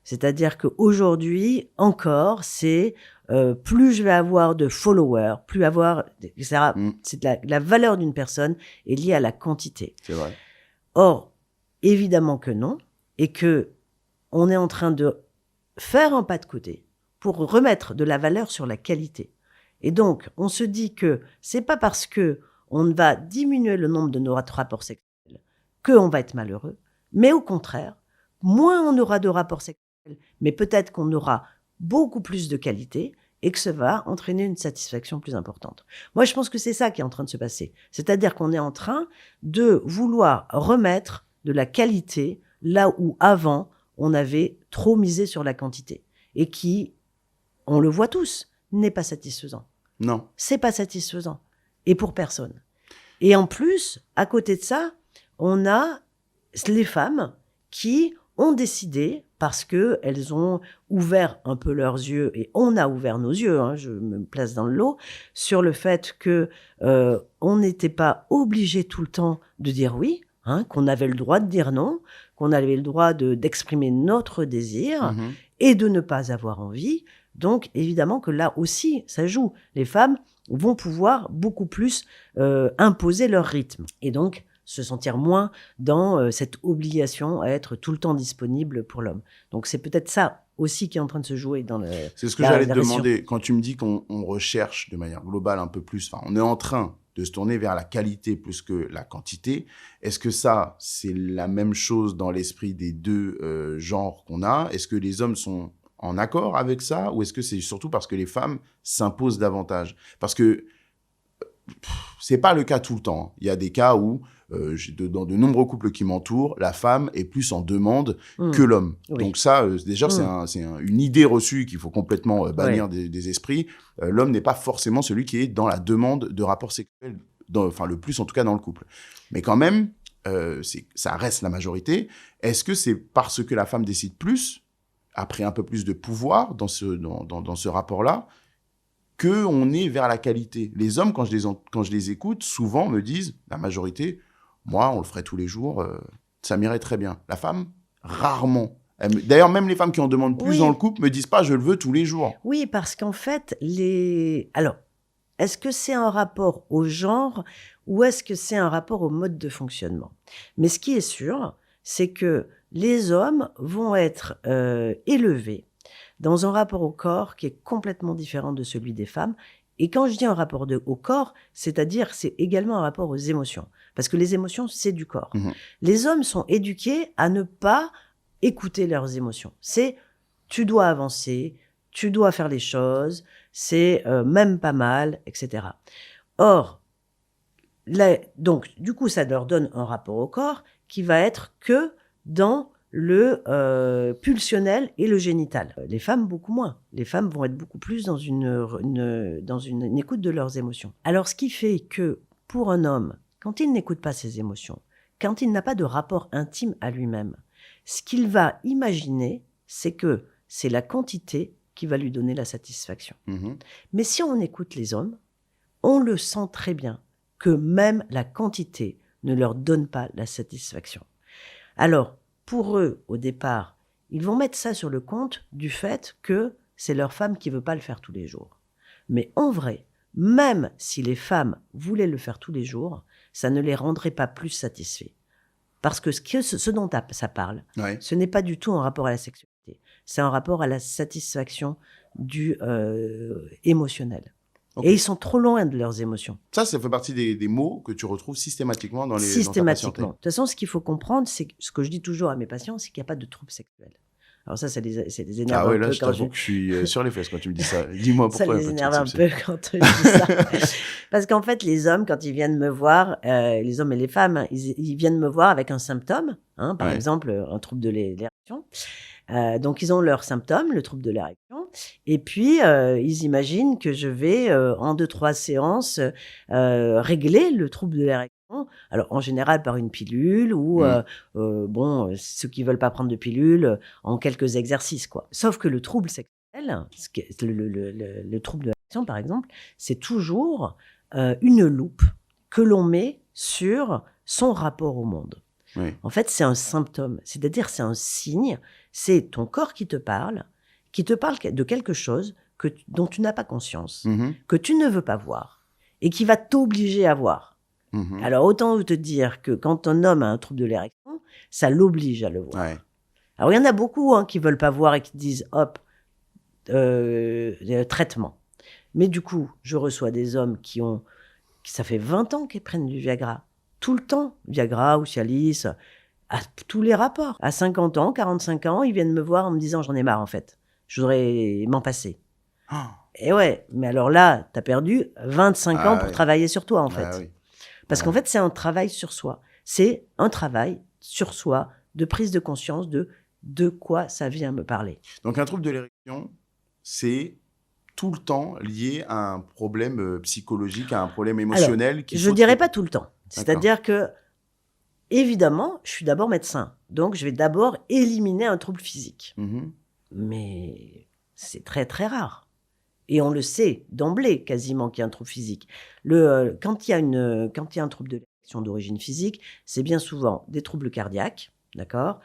C'est-à-dire qu'aujourd'hui, encore, c'est plus je vais avoir de followers, plus avoir, etc. C'est la valeur d'une personne est liée à la quantité. C'est vrai. Or, évidemment que non, et que on est en train de faire un pas de côté pour remettre de la valeur sur la qualité. Et donc, on se dit que c'est pas parce que on va diminuer le nombre de nos rapports sexuels qu'on va être malheureux, mais au contraire, moins on aura de rapports sexuels, mais peut-être qu'on aura beaucoup plus de qualité et que ça va entraîner une satisfaction plus importante. Moi, je pense que c'est ça qui est en train de se passer. C'est-à-dire qu'on est en train de vouloir remettre de la qualité là où avant, on avait trop misé sur la quantité et qui, on le voit tous, n'est pas satisfaisant. Non. C'est pas satisfaisant. Et pour personne. Et en plus, à côté de ça, on a les femmes qui ont décidé, parce qu'elles ont ouvert un peu leurs yeux, et on a ouvert nos yeux, je me place dans le lot, sur le fait que on n'était pas obligé tout le temps de dire oui, qu'on avait le droit de dire non, qu'on avait le droit d'exprimer notre désir et de ne pas avoir envie. Donc, évidemment que là aussi, ça joue. Les femmes vont pouvoir beaucoup plus imposer leur rythme. Et donc, se sentir moins dans cette obligation à être tout le temps disponible pour l'homme. Donc, c'est peut-être ça aussi qui est en train de se jouer dans le... C'est ce que j'allais te demander. Quand tu me dis qu'on recherche de manière globale un peu plus, on est en train de se tourner vers la qualité plus que la quantité, est-ce que ça, c'est la même chose dans l'esprit des deux genres qu'on a? Est-ce que les hommes sont en accord avec ça, ou est-ce que c'est surtout parce que les femmes s'imposent davantage? Parce que c'est pas le cas tout le temps. Il y a des cas où, dans de nombreux couples qui m'entourent, la femme est plus en demande que l'homme. Oui. Donc ça, déjà, c'est une idée reçue qu'il faut complètement bannir des esprits. L'homme n'est pas forcément celui qui est dans la demande de rapports sexuels, le plus en tout cas dans le couple. Mais quand même, ça reste la majorité. Est-ce que c'est parce que la femme décide plus, a pris un peu plus de pouvoir dans ce rapport-là, qu'on est vers la qualité? Les hommes, quand je les écoute, souvent me disent, la majorité, moi, on le ferait tous les jours, ça m'irait très bien. La femme, rarement. D'ailleurs, même les femmes qui en demandent plus dans le couple me disent pas, je le veux tous les jours. Oui, parce qu'en fait, Alors, est-ce que c'est un rapport au genre ou est-ce que c'est un rapport au mode de fonctionnement? Mais ce qui est sûr, c'est que les hommes vont être élevés dans un rapport au corps qui est complètement différent de celui des femmes. Et quand je dis un rapport au corps, c'est-à-dire c'est également un rapport aux émotions. Parce que les émotions, c'est du corps. Les hommes sont éduqués à ne pas écouter leurs émotions. C'est tu dois avancer, tu dois faire les choses, c'est même pas mal, etc. Or, donc, du coup, ça leur donne un rapport au corps qui va être que dans le pulsionnel et le génital. Les femmes, beaucoup moins. Les femmes vont être beaucoup plus dans une écoute de leurs émotions. Alors, ce qui fait que, pour un homme, quand il n'écoute pas ses émotions, quand il n'a pas de rapport intime à lui-même, ce qu'il va imaginer, c'est que c'est la quantité qui va lui donner la satisfaction. Mais si on écoute les hommes, on le sent très bien que même la quantité ne leur donne pas la satisfaction. Alors, pour eux, au départ, ils vont mettre ça sur le compte du fait que c'est leur femme qui ne veut pas le faire tous les jours. Mais en vrai, même si les femmes voulaient le faire tous les jours, ça ne les rendrait pas plus satisfaits. Parce que ce dont ça parle, ce n'est pas du tout un rapport à la sexualité. C'est un rapport à la satisfaction du émotionnel. Okay. Et ils sont trop loin de leurs émotions. Ça fait partie des mots que tu retrouves systématiquement dans ta patientèle. Systématiquement. De toute façon, ce qu'il faut comprendre, c'est ce que je dis toujours à mes patients, c'est qu'il n'y a pas de troubles sexuels. Alors ça les énerve un peu. Ah oui, là, je t'avoue que je suis sur les fesses quand tu me dis ça. Dis-moi pourquoi. Ça les énerve un peu quand je dis ça. Parce qu'en fait, les hommes, quand ils viennent me voir, les hommes et les femmes, ils viennent me voir avec un symptôme, par exemple, un trouble de l'érection. Donc, ils ont leurs symptômes, le trouble de l'érection, et puis ils imaginent que je vais, en 2-3 séances, régler le trouble de l'érection. Alors, en général, par une pilule ou, ceux qui veulent pas prendre de pilule, en quelques exercices, quoi. Sauf que le trouble sexuel, le trouble de l'érection, par exemple, c'est toujours une loupe que l'on met sur son rapport au monde. Oui. En fait, c'est un symptôme, c'est-à-dire c'est un signe, c'est ton corps qui te parle de quelque chose dont tu n'as pas conscience, que tu ne veux pas voir et qui va t'obliger à voir. Alors, autant te dire que quand un homme a un trouble de l'érection, ça l'oblige à le voir. Ouais. Alors, il y en a beaucoup qui veulent pas voir et qui disent, hop, traitement. Mais du coup, je reçois des hommes ça fait 20 ans qu'ils prennent du Viagra. Tout le temps. Viagra ou Cialis, à tous les rapports. À 50 ans, 45 ans, ils viennent me voir en me disant j'en ai marre en fait. Je voudrais m'en passer. Et ouais, mais alors là, t'as perdu 25 ans pour travailler sur toi en fait. Parce qu'en fait, c'est un travail sur soi. C'est un travail sur soi de prise de conscience de quoi ça vient me parler. Donc un trouble de l'érection, c'est tout le temps lié à un problème psychologique, à un problème émotionnel. Alors, je ne dirais pas tout le temps. C'est-à-dire que, évidemment, je suis d'abord médecin. Donc, je vais d'abord éliminer un trouble physique. Mais c'est très, très rare. Et on le sait d'emblée, quasiment, qu'il y a un trouble physique. Quand il y a un trouble de l'érection d'origine physique, c'est bien souvent des troubles cardiaques, d'accord ?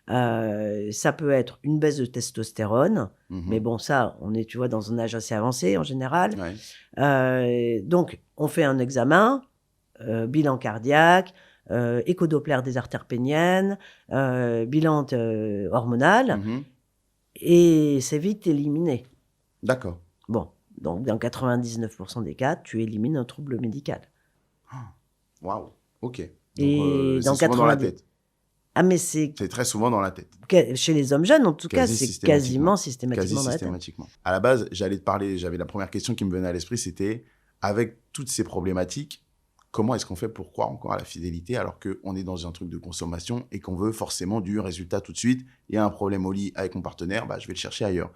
Ça peut être une baisse de testostérone, mais bon, ça, on est, tu vois, dans un âge assez avancé en général. Donc, on fait un examen, bilan cardiaque, échodoppler des artères péniennes, bilan hormonal, et c'est vite éliminé. D'accord. Bon, donc dans 99% des cas, tu élimines un trouble médical. Waouh, ok. Donc, et dans 90... dans la tête. Ah, mais c'est très souvent dans la tête. Chez les hommes jeunes, en tout cas, c'est quasiment systématiquement dans la tête. À la base, j'allais te parler, j'avais la première question qui me venait à l'esprit, c'était, avec toutes ces problématiques, comment est-ce qu'on fait pour croire encore à la fidélité alors qu'on est dans un truc de consommation et qu'on veut forcément du résultat tout de suite. Il y a un problème au lit avec mon partenaire, bah, je vais le chercher ailleurs.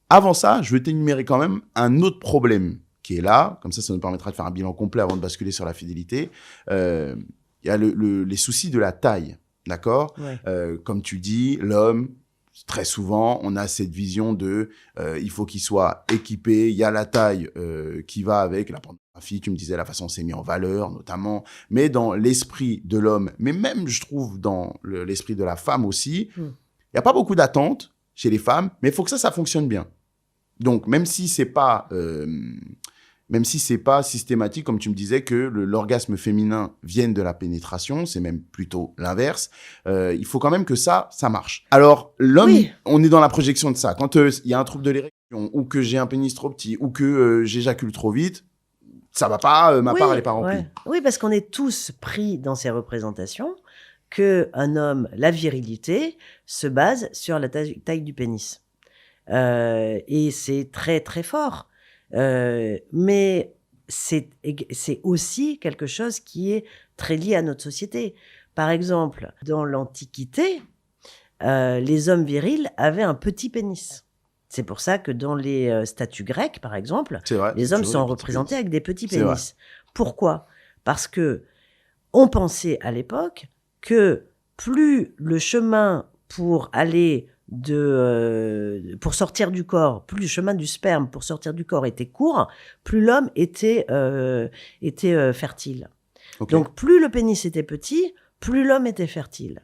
Avant ça, je vais t'énumérer quand même un autre problème qui est là. Comme ça nous permettra de faire un bilan complet avant de basculer sur la fidélité. Il y a les soucis de la taille. D'accord ? Comme tu dis, l'homme, très souvent, on a cette vision de il faut qu'il soit équipé. Il y a la taille qui va avec la pornographie. Tu me disais la façon dont c'est mis en valeur, notamment. Mais dans l'esprit de l'homme, mais même, je trouve, dans l'esprit de la femme aussi, il n'y a pas beaucoup d'attentes chez les femmes, mais il faut que ça fonctionne bien. Donc, même si c'est pas systématique, comme tu me disais, que l'orgasme féminin vienne de la pénétration, c'est même plutôt l'inverse, il faut quand même que ça marche. Alors, l'homme, on est dans la projection de ça. Quand il y a un trouble de l'érection, ou que j'ai un pénis trop petit, ou que j'éjacule trop vite, ça va pas, ma part, elle est pas remplie. Oui, parce qu'on est tous pris dans ces représentations qu'un homme, la virilité, se base sur la taille du pénis. Et c'est très, très fort. Mais c'est aussi quelque chose qui est très lié à notre société. Par exemple, dans l'Antiquité, les hommes virils avaient un petit pénis. C'est pour ça que dans les statues grecques, par exemple, les hommes sont représentés avec des petits pénis. Pourquoi ? Parce que on pensait à l'époque que plus le chemin pour aller pour sortir du corps, plus le chemin du sperme pour sortir du corps était court, plus l'homme était fertile. Donc plus le pénis était petit, plus l'homme était fertile.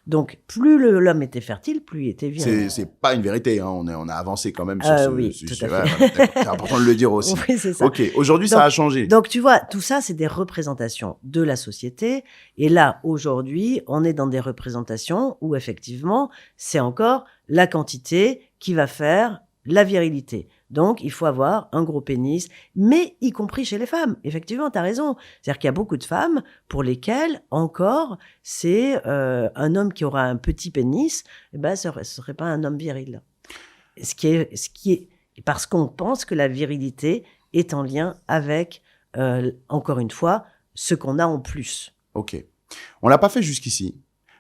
Donc plus l'homme était fertile, plus il était viril. C'est pas une vérité, hein. On a avancé quand même sur ce tout à fait. C'est important de le dire aussi. Oui, c'est ça. Ok, aujourd'hui ça a changé. Donc tu vois, tout ça c'est des représentations de la société. Et là, aujourd'hui, on est dans des représentations où effectivement, c'est encore la quantité qui va faire la virilité. Donc, il faut avoir un gros pénis, mais y compris chez les femmes. Effectivement, tu as raison. C'est-à-dire qu'il y a beaucoup de femmes pour lesquelles, encore, c'est un homme qui aura un petit pénis, ce serait pas un homme viril. Ce qui est parce qu'on pense que la virilité est en lien avec, encore une fois, ce qu'on a en plus. Ok. On l'a pas fait jusqu'ici,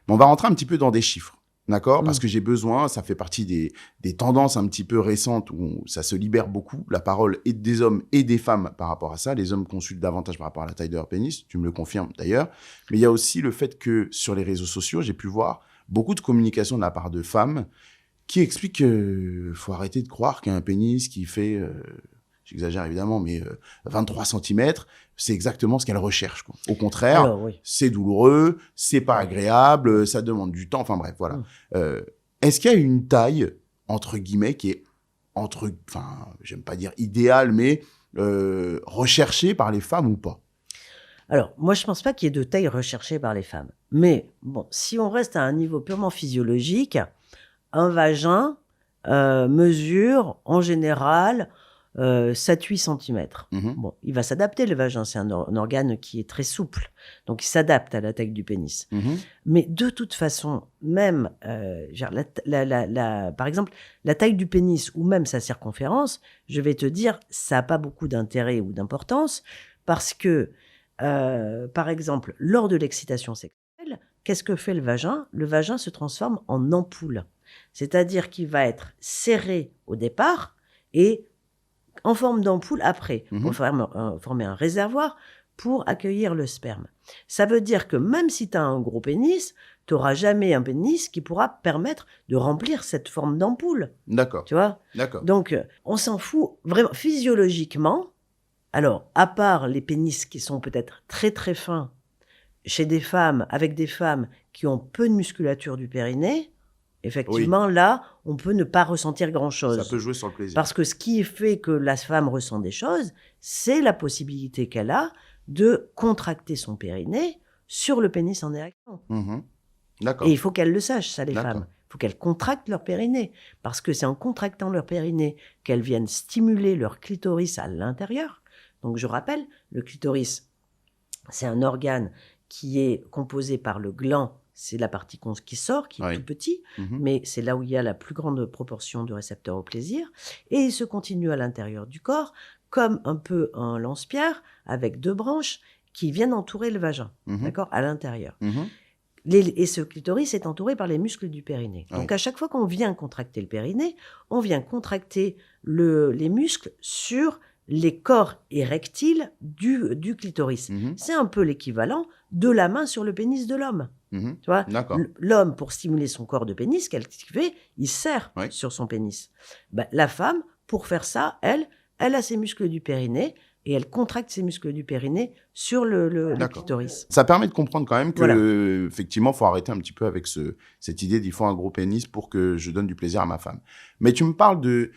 mais on va rentrer un petit peu dans des chiffres. D'accord ? Parce que j'ai besoin, ça fait partie des tendances un petit peu récentes où ça se libère beaucoup, la parole et des hommes et des femmes par rapport à ça. Les hommes consultent davantage par rapport à la taille de leur pénis, tu me le confirmes d'ailleurs. Mais il y a aussi le fait que sur les réseaux sociaux, j'ai pu voir beaucoup de communication de la part de femmes qui expliquent qu'il faut arrêter de croire qu'un pénis qui fait, j'exagère évidemment, mais 23 cm, c'est exactement ce qu'elle recherche, quoi. Au contraire, c'est douloureux, c'est pas agréable, ça demande du temps, enfin bref, voilà. Est-ce qu'il y a une taille, entre guillemets, qui est, j'aime pas dire idéale, mais recherchée par les femmes ou pas ? Alors, moi, je pense pas qu'il y ait de taille recherchée par les femmes. Mais bon, si on reste à un niveau purement physiologique, un vagin mesure, en général, 7-8 cm. Bon, il va s'adapter, le vagin. C'est un organe qui est très souple. Donc, il s'adapte à la taille du pénis. Mais de toute façon, même, par exemple, la taille du pénis ou même sa circonférence, je vais te dire, ça n'a pas beaucoup d'intérêt ou d'importance parce que, par exemple, lors de l'excitation sexuelle, qu'est-ce que fait le vagin ? Le vagin se transforme en ampoule. C'est-à-dire qu'il va être serré au départ et en forme d'ampoule après, pour former un réservoir pour accueillir le sperme. Ça veut dire que même si tu as un gros pénis, tu n'auras jamais un pénis qui pourra permettre de remplir cette forme d'ampoule. D'accord. Tu vois ? D'accord. Donc, on s'en fout vraiment physiologiquement. Alors, à part les pénis qui sont peut-être très très fins chez des femmes, avec des femmes qui ont peu de musculature du périnée, effectivement, là, on peut ne pas ressentir grand-chose. Ça peut jouer sur le plaisir. Parce que ce qui fait que la femme ressent des choses, c'est la possibilité qu'elle a de contracter son périnée sur le pénis en érection. D'accord. Et il faut qu'elles le sachent, ça, les femmes. Il faut qu'elles contractent leur périnée. Parce que c'est en contractant leur périnée qu'elles viennent stimuler leur clitoris à l'intérieur. Donc, je rappelle, le clitoris, c'est un organe qui est composé par le gland. C'est la partie qui sort, qui est tout petit, mais c'est là où il y a la plus grande proportion de récepteurs au plaisir. Et il se continue à l'intérieur du corps, comme un peu un lance-pierre, avec 2 branches qui viennent entourer le vagin, d'accord, à l'intérieur. Et ce clitoris est entouré par les muscles du périnée. Donc, à chaque fois qu'on vient contracter le périnée, on vient contracter les muscles sur les corps érectiles du clitoris. C'est un peu l'équivalent de la main sur le pénis de l'homme. Tu vois, l'homme, pour stimuler son corps de pénis, qu'est-ce qu'il fait ? Il serre sur son pénis. Ben, la femme, pour faire ça, elle a ses muscles du périnée et elle contracte ses muscles du périnée sur le clitoris. Ça permet de comprendre quand même que, effectivement, il faut arrêter un petit peu avec cette idée d'il faut un gros pénis pour que je donne du plaisir à ma femme. Mais tu me parles de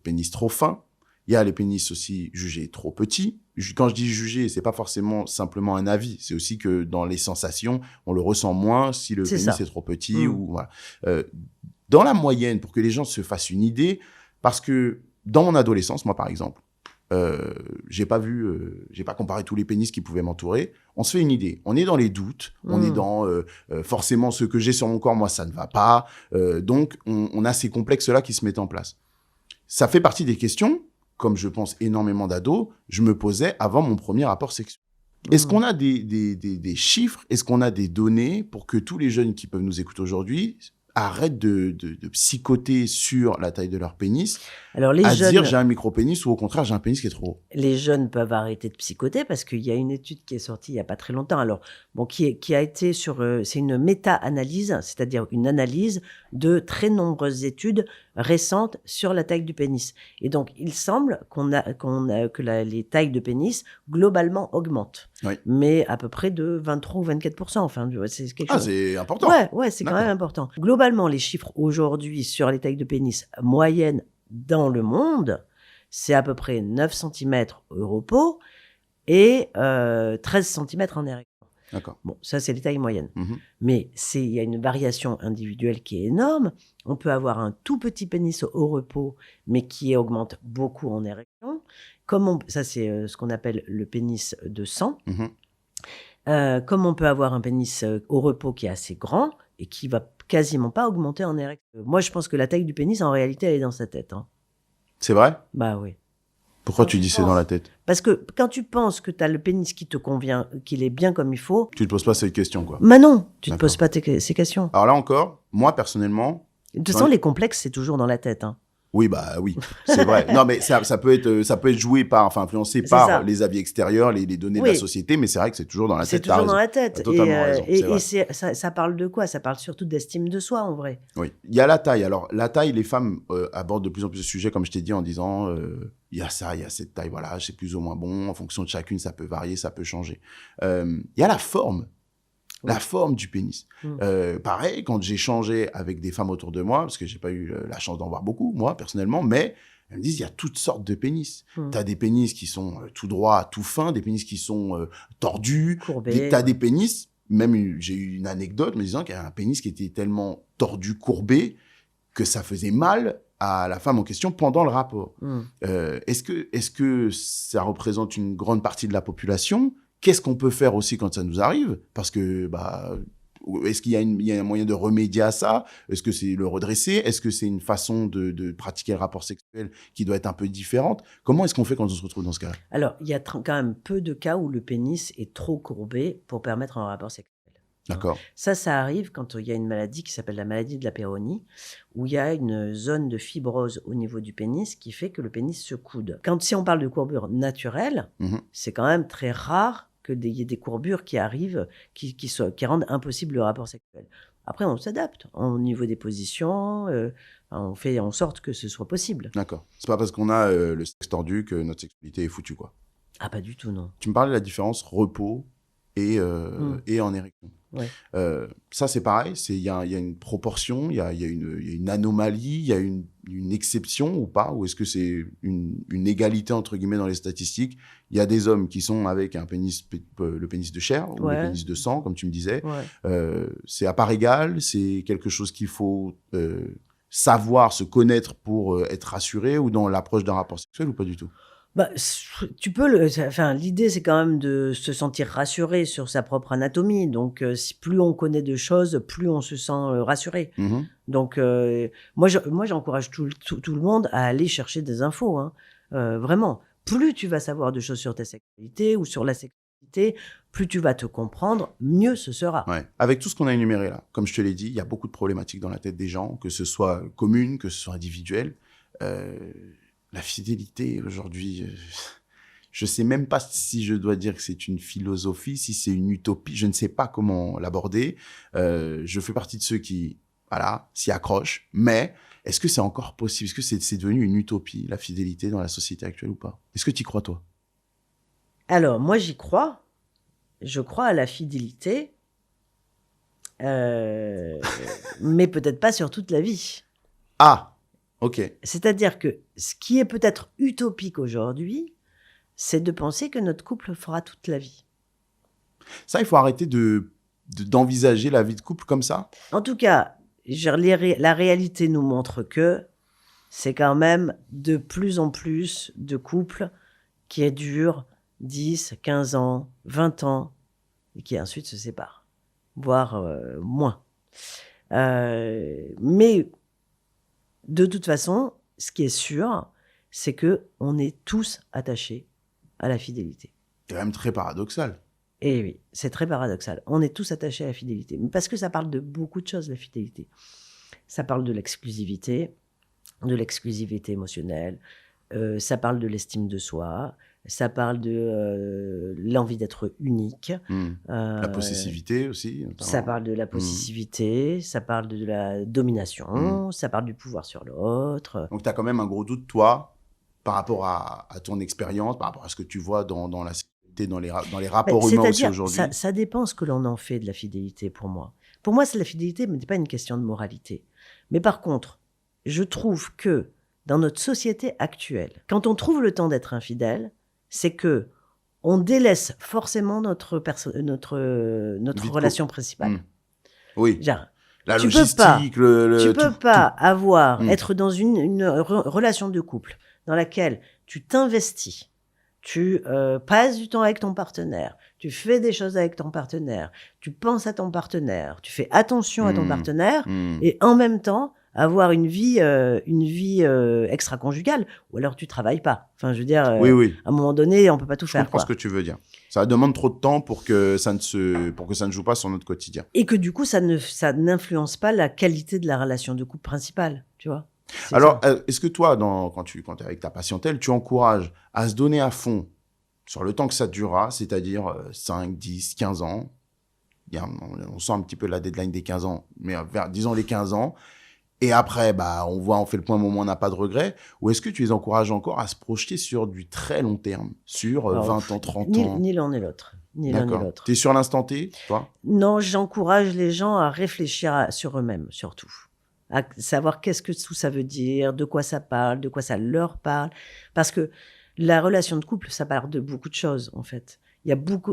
pénis trop fin. Il y a les pénis aussi jugés trop petits. Quand je dis jugés, c'est pas forcément simplement un avis. C'est aussi que dans les sensations, on le ressent moins si le pénis est trop petit. Ou, voilà. Dans la moyenne, pour que les gens se fassent une idée, parce que dans mon adolescence, moi par exemple, j'ai pas comparé tous les pénis qui pouvaient m'entourer. On se fait une idée. On est dans les doutes. On est dans forcément ce que j'ai sur mon corps, moi ça ne va pas. Donc on a ces complexes-là qui se mettent en place. Ça fait partie des questions. Comme je pense énormément d'ados, je me posais avant mon premier rapport sexuel. Est-ce qu'on a des chiffres, est-ce qu'on a des données pour que tous les jeunes qui peuvent nous écouter aujourd'hui arrêtent de psychoter sur la taille de leur pénis, alors dire j'ai un micro-pénis ou au contraire j'ai un pénis qui est trop gros? Les jeunes peuvent arrêter de psychoter parce qu'il y a une étude qui est sortie il n'y a pas très longtemps, alors bon, qui a été c'est une méta-analyse, c'est-à-dire une analyse de très nombreuses études récentes sur la taille du pénis. Et donc il semble que les tailles de pénis globalement augmentent, mais à peu près de 23 ou 24%. Enfin, c'est quelque chose. C'est important. Ouais, c'est quand même important. Globalement, les chiffres aujourd'hui sur les tailles de pénis moyennes dans le monde, c'est à peu près 9 cm au repos et 13 cm en érection. D'accord. Bon, ça, c'est les tailles moyennes. Mais il y a une variation individuelle qui est énorme. On peut avoir un tout petit pénis au repos, mais qui augmente beaucoup en érection. Ça, c'est ce qu'on appelle le pénis de sang. Comme on peut avoir un pénis au repos qui est assez grand et qui va quasiment pas augmenter en érection. Moi, je pense que la taille du pénis, en réalité, elle est dans sa tête. C'est vrai ? Bah oui. Pourquoi tu dis c'est dans la tête ? Parce que quand tu penses que tu as le pénis qui te convient, qu'il est bien comme il faut... Tu te poses pas cette question, quoi. Bah non, tu te poses pas ces questions. Alors là encore, moi, personnellement... De toute façon, les complexes, c'est toujours dans la tête. Oui, c'est vrai. Non, mais ça peut être joué influencé par les avis extérieurs, les données de la société, mais c'est vrai que c'est toujours dans la tête. C'est toujours dans la tête. T'as totalement raison. Et ça parle de quoi ? Ça parle surtout d'estime de soi, en vrai. Oui. Il y a la taille. Alors, la taille, les femmes abordent de plus en plus de sujets, comme je t'ai dit, en disant, il y a ça, il y a cette taille, voilà, c'est plus ou moins bon. En fonction de chacune, ça peut varier, ça peut changer. Il y a la forme. La forme du pénis. Pareil, quand j'échangeais avec des femmes autour de moi, parce que j'ai pas eu la chance d'en voir beaucoup, moi, personnellement, mais elles me disent, il y a toutes sortes de pénis. T'as des pénis qui sont tout droits, tout fins, des pénis qui sont tordus. Courbés. T'as des pénis, même j'ai eu une anecdote me disant qu'il y a un pénis qui était tellement tordu, courbé, que ça faisait mal à la femme en question pendant le rapport. Est-ce que ça représente une grande partie de la population? Qu'est-ce qu'on peut faire aussi quand ça nous arrive? Parce que, est-ce qu'il y a un moyen de remédier à ça? Est-ce que c'est le redresser? Est-ce que c'est une façon de pratiquer le rapport sexuel qui doit être un peu différente? Comment est-ce qu'on fait quand on se retrouve dans ce cas-là? Alors, il y a quand même peu de cas où le pénis est trop courbé pour permettre un rapport sexuel. D'accord. Ça arrive quand il y a une maladie qui s'appelle la maladie de la Peyronie, où il y a une zone de fibrose au niveau du pénis qui fait que le pénis se coude. Si on parle de courbure naturelle, c'est quand même très rare qu'il y ait des courbures qui arrivent, qui rendent impossible le rapport sexuel. Après, on s'adapte au niveau des positions, on fait en sorte que ce soit possible. D'accord. C'est pas parce qu'on a le sexe tordu que notre sexualité est foutue, quoi. Ah, pas du tout, non. Tu me parlais de la différence repos et en érection. Ouais. Ça, c'est pareil. Il y a une proportion, il y a une anomalie, il y a une exception ou pas? Ou est-ce que c'est une égalité, entre guillemets, dans les statistiques? Il y a des hommes qui sont avec le pénis de chair ou le pénis de sang, comme tu me disais. C'est à part égale, c'est quelque chose qu'il faut savoir, se connaître pour être rassuré, ou dans l'approche d'un rapport sexuel, ou pas du tout? Tu peux l'idée, c'est quand même de se sentir rassuré sur sa propre anatomie. Donc, plus on connaît de choses, plus on se sent rassuré. Donc, moi, j'encourage tout le monde à aller chercher des infos. Vraiment. Plus tu vas savoir de choses sur ta sexualité ou sur la sexualité, plus tu vas te comprendre, mieux ce sera. Ouais. Avec tout ce qu'on a énuméré là, comme je te l'ai dit, il y a beaucoup de problématiques dans la tête des gens, que ce soit commune, que ce soit individuel. La fidélité, aujourd'hui, je sais même pas si je dois dire que c'est une philosophie, si c'est une utopie, je ne sais pas comment l'aborder. Je fais partie de ceux qui, s'y accrochent, mais est-ce que c'est encore possible? Est-ce que c'est devenu une utopie, la fidélité, dans la société actuelle ou pas? Est-ce que tu y crois, toi? Alors, moi, j'y crois. Je crois à la fidélité, mais peut-être pas sur toute la vie. Ah! Ok. C'est-à-dire que ce qui est peut-être utopique aujourd'hui, c'est de penser que notre couple fera toute la vie. Ça, il faut arrêter d'envisager la vie de couple comme ça. En tout cas, la réalité nous montre que c'est quand même de plus en plus de couples qui durent 10, 15 ans, 20 ans, et qui ensuite se séparent, voire moins. Mais de toute façon, ce qui est sûr, c'est qu'on est tous attachés à la fidélité. C'est quand même très paradoxal. Et oui, c'est très paradoxal. On est tous attachés à la fidélité. Parce que ça parle de beaucoup de choses, la fidélité. Ça parle de l'exclusivité émotionnelle, ça parle de l'estime de soi, ça parle de l'envie d'être unique. La possessivité aussi. Ça parle de la possessivité, ça parle de la domination, ça parle du pouvoir sur l'autre. Donc, tu as quand même un gros doute, toi, par rapport à ton expérience, par rapport à ce que tu vois dans la sexualité, dans les rapports humains aussi aujourd'hui. Ça dépend ce que l'on en fait de la fidélité pour moi. Pour moi, c'est la fidélité, mais ce n'est pas une question de moralité. Mais par contre, je trouve que dans notre société actuelle, quand on trouve le temps d'être infidèle, c'est que on délaisse forcément notre relation principale. Oui. Genre, la logistique, tu peux pas être dans une relation de couple dans laquelle tu t'investis, tu passes du temps avec ton partenaire, tu fais des choses avec ton partenaire, tu penses à ton partenaire, tu fais attention à ton partenaire, et en même temps avoir une vie extra-conjugale, ou alors tu travailles pas. Enfin, je veux dire, à un moment donné, on peut pas tout faire. Je comprends ce que tu veux dire. Ça demande trop de temps pour que ça ne joue pas sur notre quotidien. Et que du coup, ça n'influence pas la qualité de la relation de couple principale, tu vois. Alors, est-ce que toi, quand tu es avec ta patientèle, tu encourages à se donner à fond sur le temps que ça durera, c'est-à-dire 5, 10, 15 ans? On sent un petit peu la deadline des 15 ans, mais disons les 15 ans. Et après, on fait le point au moment où on n'a pas de regrets. Ou est-ce que tu les encourages encore à se projeter sur du très long terme, sur 20 ans, 30 ans? Ni l'un ni l'autre. D'accord. Tu es sur l'instant T, toi? Non, j'encourage les gens à réfléchir sur eux-mêmes, surtout. À savoir qu'est-ce que tout ça veut dire, de quoi ça parle, de quoi ça leur parle. Parce que la relation de couple, ça parle de beaucoup de choses, en fait.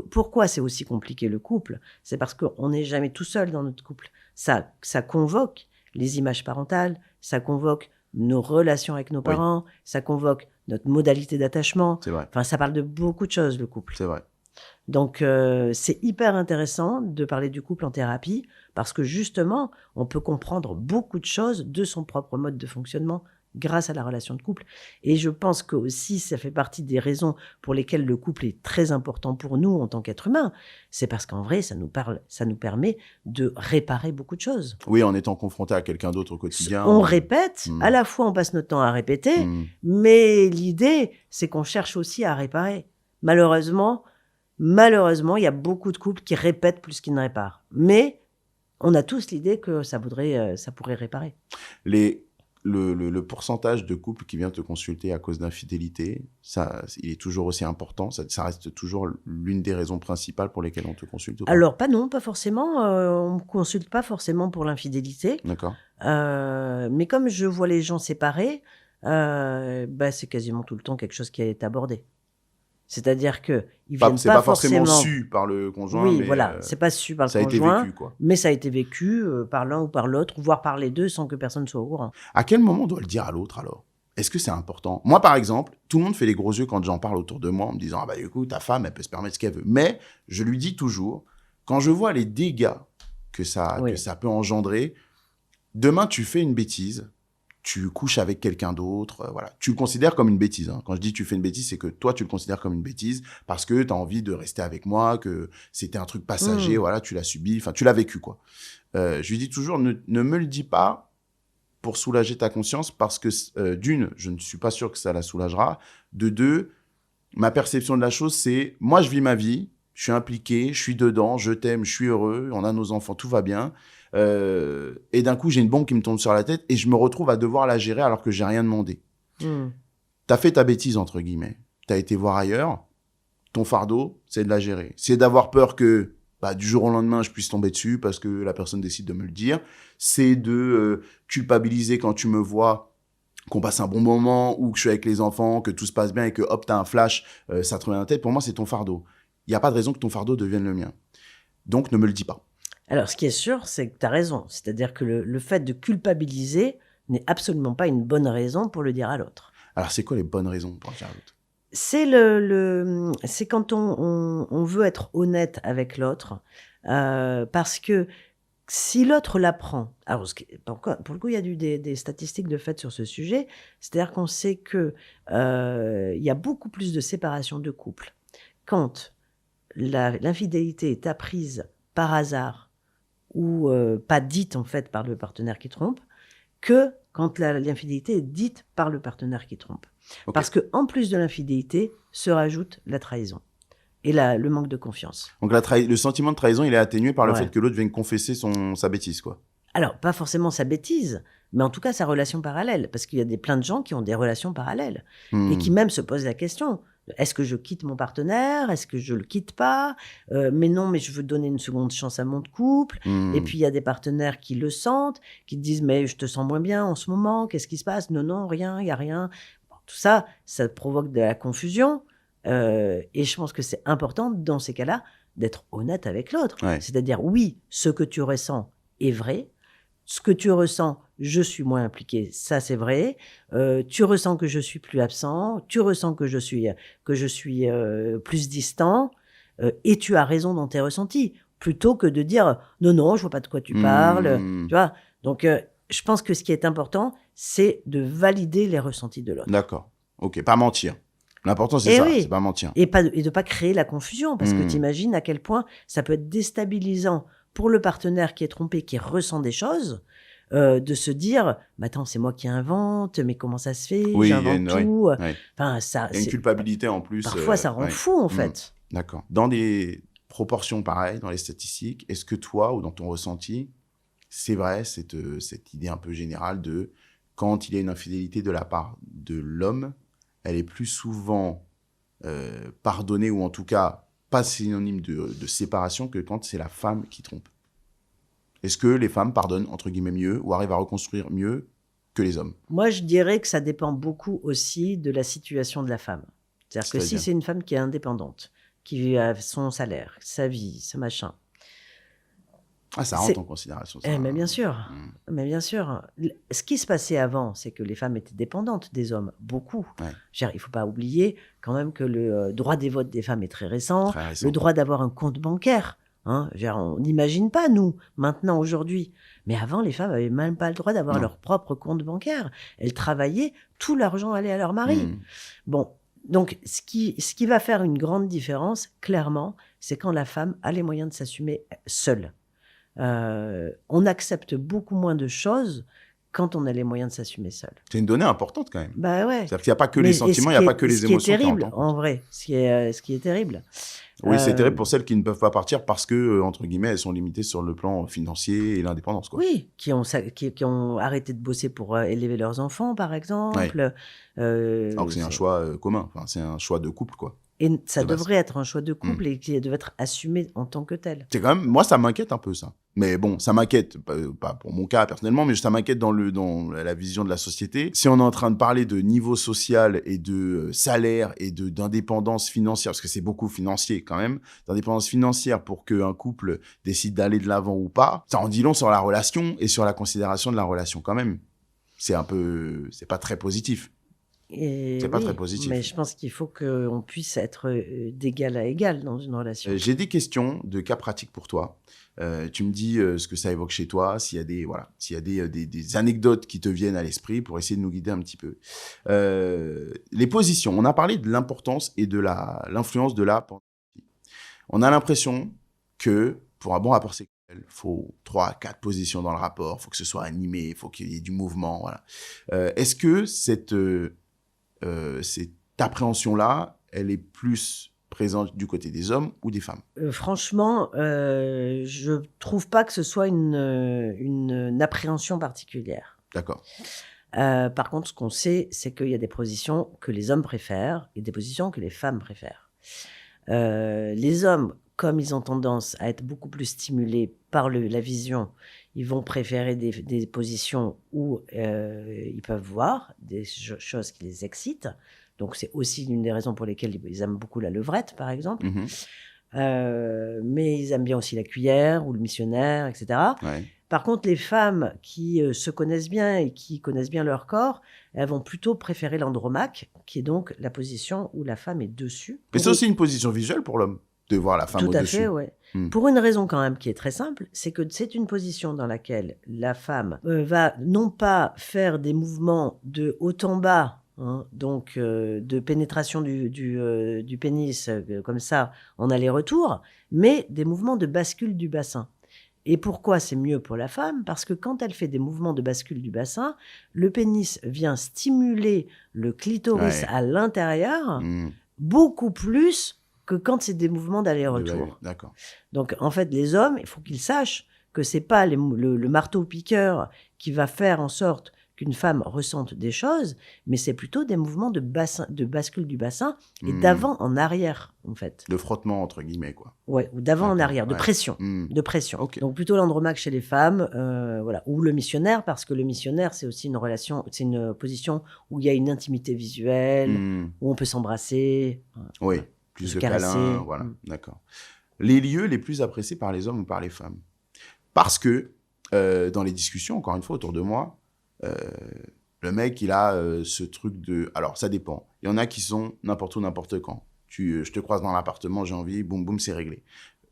Pourquoi c'est aussi compliqué, le couple? C'est parce qu'on n'est jamais tout seul dans notre couple. Ça convoque les images parentales, ça convoque nos relations avec nos parents, ça convoque notre modalité d'attachement. C'est vrai. Enfin, ça parle de beaucoup de choses, le couple. C'est vrai. Donc, c'est hyper intéressant de parler du couple en thérapie parce que justement, on peut comprendre beaucoup de choses de son propre mode de fonctionnement grâce à la relation de couple. Et je pense que aussi, ça fait partie des raisons pour lesquelles le couple est très important pour nous en tant qu'être humain. C'est parce qu'en vrai, ça nous permet de réparer beaucoup de choses. Oui, en étant confronté à quelqu'un d'autre au quotidien. On répète, à la fois on passe notre temps à répéter, mais l'idée, c'est qu'on cherche aussi à réparer. Malheureusement, il y a beaucoup de couples qui répètent plus qu'ils ne réparent. Mais on a tous l'idée que ça pourrait réparer. Le pourcentage de couples qui vient te consulter à cause d'infidélité, il est toujours aussi important. Ça reste toujours l'une des raisons principales pour lesquelles on te consulte. Alors, pas forcément. On ne consulte pas forcément pour l'infidélité. D'accord. Mais comme je vois les gens séparés, c'est quasiment tout le temps quelque chose qui est abordé. C'est-à-dire que ils viennent c'est pas forcément su par le conjoint. Oui, mais voilà, c'est pas su par le conjoint. Ça a été vécu, quoi. Mais ça a été vécu par l'un ou par l'autre, voire par les deux, sans que personne soit au courant. À quel moment on doit le dire à l'autre alors ? Est-ce que c'est important ? Moi, par exemple, tout le monde fait les gros yeux quand j'en parle autour de moi en me disant ah bah écoute, ta femme, elle peut se permettre ce qu'elle veut. Mais je lui dis toujours, quand je vois les dégâts que ça peut engendrer, demain tu fais une bêtise. Tu couches avec quelqu'un d'autre, voilà. Tu le considères comme une bêtise. Hein. Quand je dis tu fais une bêtise, c'est que toi, tu le considères comme une bêtise parce que tu as envie de rester avec moi, que c'était un truc passager, voilà, tu l'as subi, enfin, tu l'as vécu, quoi. Je lui dis toujours, ne me le dis pas pour soulager ta conscience parce que, d'une, je ne suis pas sûr que ça la soulagera. De deux, ma perception de la chose, c'est, moi, je vis ma vie, je suis impliqué, je suis dedans, je t'aime, je suis heureux, on a nos enfants, tout va bien. Et d'un coup, j'ai une bombe qui me tombe sur la tête et je me retrouve à devoir la gérer alors que j'ai rien demandé. T'as fait ta bêtise, entre guillemets. T'as été voir ailleurs. Ton fardeau, c'est de la gérer. C'est d'avoir peur que, du jour au lendemain, je puisse tomber dessus parce que la personne décide de me le dire. C'est de culpabiliser quand tu me vois qu'on passe un bon moment ou que je suis avec les enfants, que tout se passe bien et que hop, t'as un flash, ça te revient dans la tête. Pour moi, c'est ton fardeau. Il n'y a pas de raison que ton fardeau devienne le mien. Donc, ne me le dis pas. Alors, ce qui est sûr, c'est que tu as raison. C'est-à-dire que le fait de culpabiliser n'est absolument pas une bonne raison pour le dire à l'autre. Alors, c'est quoi les bonnes raisons pour le dire à l'autre ? C'est quand on veut être honnête avec l'autre, parce que si l'autre l'apprend, alors pour le coup, il y a des statistiques de fait sur ce sujet, c'est-à-dire qu'on sait que il y a beaucoup plus de séparations de couples quand l'infidélité est apprise par hasard ou pas dite en fait par le partenaire qui trompe, que quand l'infidélité est dite par le partenaire qui trompe. Okay. Parce qu'en plus de l'infidélité, se rajoute la trahison et le manque de confiance. Donc le sentiment de trahison, il est atténué par le fait que l'autre vienne confesser sa bêtise, quoi. Alors, pas forcément sa bêtise, mais en tout cas sa relation parallèle. Parce qu'il y a plein de gens qui ont des relations parallèles et qui même se posent la question. Est-ce que je quitte mon partenaire ? Est-ce que je le quitte pas ? Mais non, mais je veux donner une seconde chance à mon couple. Et puis, il y a des partenaires qui le sentent, qui disent « Mais je te sens moins bien en ce moment, qu'est-ce qui se passe ?» Non, rien, il n'y a rien. Bon, tout ça, ça provoque de la confusion. Et je pense que c'est important, dans ces cas-là, d'être honnête avec l'autre. Ouais. C'est-à-dire, oui, ce que tu ressens est vrai. Ce que tu ressens, je suis moins impliqué, ça c'est vrai. Tu ressens que je suis plus absent, tu ressens que je suis plus distant, et tu as raison dans tes ressentis, plutôt que de dire non, je vois pas de quoi tu parles, tu vois. Donc je pense que ce qui est important, c'est de valider les ressentis de l'autre. D'accord. Ok, pas mentir. L'important c'est ça, c'est pas mentir. Et de pas créer la confusion, parce que t'imagines à quel point ça peut être déstabilisant pour le partenaire qui est trompé, qui ressent des choses, de se dire attends, c'est moi qui invente, mais comment ça se fait, j'invente tout. Enfin, ça, il y a une culpabilité en plus. Parfois, ça rend fou, en fait. D'accord. Dans des proportions pareilles, dans les statistiques, est-ce que toi, ou dans ton ressenti, c'est vrai, cette idée un peu générale de quand il y a une infidélité de la part de l'homme, elle est plus souvent pardonnée, ou en tout cas pas synonyme de séparation, que quand c'est la femme qui trompe. Est-ce que les femmes pardonnent, entre guillemets, mieux ou arrivent à reconstruire mieux que les hommes ? Moi, je dirais que ça dépend beaucoup aussi de la situation de la femme. C'est-à-dire que si c'est une femme qui est indépendante, qui a son salaire, sa vie, ce machin. Ah, ça rentre en considération. Ça. Mais bien sûr. Mais bien sûr. Ce qui se passait avant, c'est que les femmes étaient dépendantes des hommes, beaucoup. Ouais. Il ne faut pas oublier quand même que le droit des votes des femmes est très récent. Très récent. Le droit d'avoir un compte bancaire. Hein, on n'imagine pas, nous, maintenant, aujourd'hui. Mais avant, les femmes n'avaient même pas le droit d'avoir leur propre compte bancaire. Elles travaillaient, tout l'argent allait à leur mari. Bon, donc ce qui va faire une grande différence, clairement, c'est quand la femme a les moyens de s'assumer seule. On accepte beaucoup moins de choses quand on a les moyens de s'assumer seul. C'est une donnée importante quand même. Bah ouais. C'est-à-dire qu'il n'y a pas que les sentiments, il n'y a pas que les émotions. Ce qui est terrible, en vrai. Ce qui est terrible. Oui, c'est terrible pour celles qui ne peuvent pas partir parce que, entre guillemets, elles sont limitées sur le plan financier et l'indépendance, quoi. Oui, qui ont arrêté de bosser pour élever leurs enfants, par exemple. Ouais. Alors que c'est un choix commun, enfin, c'est un choix de couple, quoi. Et ça devrait être un choix de couple et qui devrait être assumé en tant que tel. C'est quand même, moi, ça m'inquiète un peu, ça. Mais bon, ça m'inquiète, pas pour mon cas personnellement, mais ça m'inquiète dans la vision de la société. Si on est en train de parler de niveau social et de salaire et d'indépendance financière, parce que c'est beaucoup financier quand même, d'indépendance financière pour qu'un couple décide d'aller de l'avant ou pas, ça en dit long sur la relation et sur la considération de la relation quand même. C'est pas très positif. C'est pas très positif. Mais je pense qu'il faut qu'on puisse être d'égal à égal dans une relation. J'ai des questions de cas pratiques pour toi. Tu me dis ce que ça évoque chez toi, s'il y a des anecdotes qui te viennent à l'esprit pour essayer de nous guider un petit peu. Les positions. On a parlé de l'importance et de l'influence de la pornographie. On a l'impression que pour un bon rapport sexuel, il faut 3-4 positions dans le rapport, il faut que ce soit animé, il faut qu'il y ait du mouvement. Voilà. Est-ce que cette appréhension-là, elle est plus présente du côté des hommes ou des femmes? Franchement, je trouve pas que ce soit une appréhension particulière. D'accord. Par contre, ce qu'on sait, c'est qu'il y a des positions que les hommes préfèrent et des positions que les femmes préfèrent. Les hommes, comme ils ont tendance à être beaucoup plus stimulés par la vision, ils vont préférer des positions où ils peuvent voir des choses qui les excitent. Donc, c'est aussi l'une des raisons pour lesquelles ils aiment beaucoup la levrette, par exemple. Mais ils aiment bien aussi la cuillère ou le missionnaire, etc. Ouais. Par contre, les femmes qui se connaissent bien et qui connaissent bien leur corps, elles vont plutôt préférer l'andromaque, qui est donc la position où la femme est dessus. Mais c'est aussi une position visuelle pour l'homme, de voir la femme au-dessus. Tout à fait, oui. Pour une raison quand même qui est très simple, c'est que c'est une position dans laquelle la femme va non pas faire des mouvements de haut en bas, hein, donc de pénétration du pénis comme ça en aller-retour, mais des mouvements de bascule du bassin. Et pourquoi c'est mieux pour la femme? Parce que quand elle fait des mouvements de bascule du bassin, le pénis vient stimuler le clitoris à l'intérieur beaucoup plus que quand c'est des mouvements d'aller-retour. D'accord. Donc, en fait, les hommes, il faut qu'ils sachent que c'est pas le marteau-piqueur qui va faire en sorte qu'une femme ressente des choses, mais c'est plutôt des mouvements de bascule du bassin et d'avant en arrière, en fait. De frottement, entre guillemets, quoi. Ouais, ou d'avant en arrière, de pression. De pression. Okay. Donc, plutôt l'andromaque chez les femmes, voilà. Ou le missionnaire, parce que le missionnaire, c'est aussi une relation, c'est une position où il y a une intimité visuelle, où on peut s'embrasser. Oui. Plus de câlins, voilà, d'accord. Les lieux les plus appréciés par les hommes ou par les femmes? Parce que, dans les discussions, encore une fois, autour de moi, le mec, il a ce truc de... Alors, ça dépend. Il y en a qui sont n'importe où, n'importe quand. Je te croise dans l'appartement, j'ai envie, boum, boum, c'est réglé.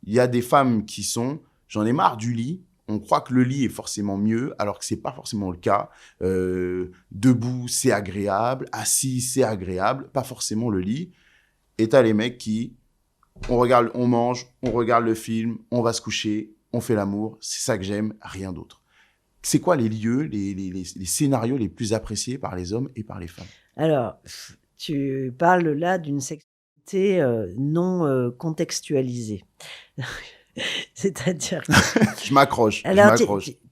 Il y a des femmes qui sont... J'en ai marre du lit. On croit que le lit est forcément mieux, alors que c'est pas forcément le cas. Debout, c'est agréable. Assis, c'est agréable. Pas forcément le lit. Et t'as les mecs qui, on mange, on regarde le film, on va se coucher, on fait l'amour, c'est ça que j'aime, rien d'autre. C'est quoi les lieux, les scénarios les plus appréciés par les hommes et par les femmes? Alors, tu parles là d'une sexualité non contextualisée. C'est-à-dire que... Je m'accroche.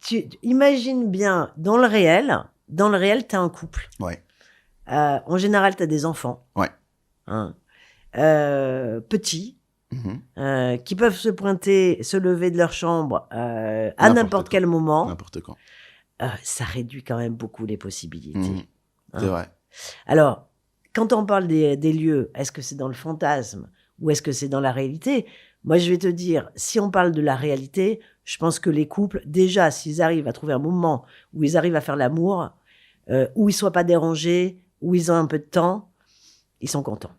Tu imagines bien, dans le réel, t'as un couple. Ouais. En général, t'as des enfants. Ouais. Hein. Petits, qui peuvent se pointer, se lever de leur chambre à n'importe quel moment. N'importe quand. Ça réduit quand même beaucoup les possibilités. C'est vrai. Alors, quand on parle des lieux, est-ce que c'est dans le fantasme ou est-ce que c'est dans la réalité? Moi, je vais te dire, si on parle de la réalité, Je pense que les couples, déjà, s'ils arrivent à trouver un moment où ils arrivent à faire l'amour, où ils soient pas dérangés, où ils ont un peu de temps, ils sont contents.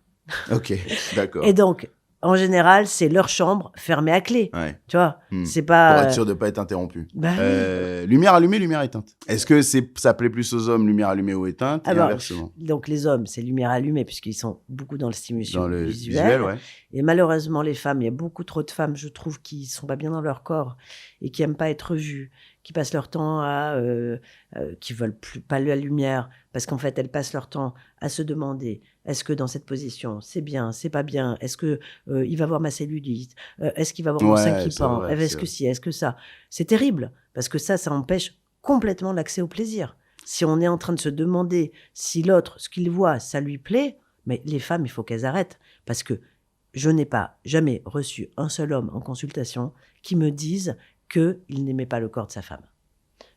Ok, d'accord. Et donc, en général, c'est leur chambre fermée à clé. Ouais. Tu vois, c'est Pour pas... être sûr de pas être interrompu. Bah oui. Lumière allumée, lumière éteinte. Est-ce que ça plaît plus aux hommes, lumière allumée ou éteinte, et inversement? Donc les hommes, c'est lumière allumée puisqu'ils sont beaucoup dans le stimulation Dans le visuel. visuel, ouais. Et malheureusement, les femmes, il y a beaucoup trop de femmes, je trouve, qui sont pas bien dans leur corps et qui aiment pas être vues, qui passent leur temps qui veulent plus pas la lumière parce qu'en fait, elles passent leur temps à se demander est-ce que dans cette position, c'est bien, c'est pas bien, est-ce que il va voir ma cellulite, est-ce qu'il va voir mon sein qui pend, est-ce que si, est-ce que ça. C'est terrible parce que ça empêche complètement l'accès au plaisir. Si on est en train de se demander si l'autre, ce qu'il voit, ça lui plaît, mais les femmes, il faut qu'elles arrêtent. Parce que je n'ai pas jamais reçu un seul homme en consultation qui me dise qu'il n'aimait pas le corps de sa femme.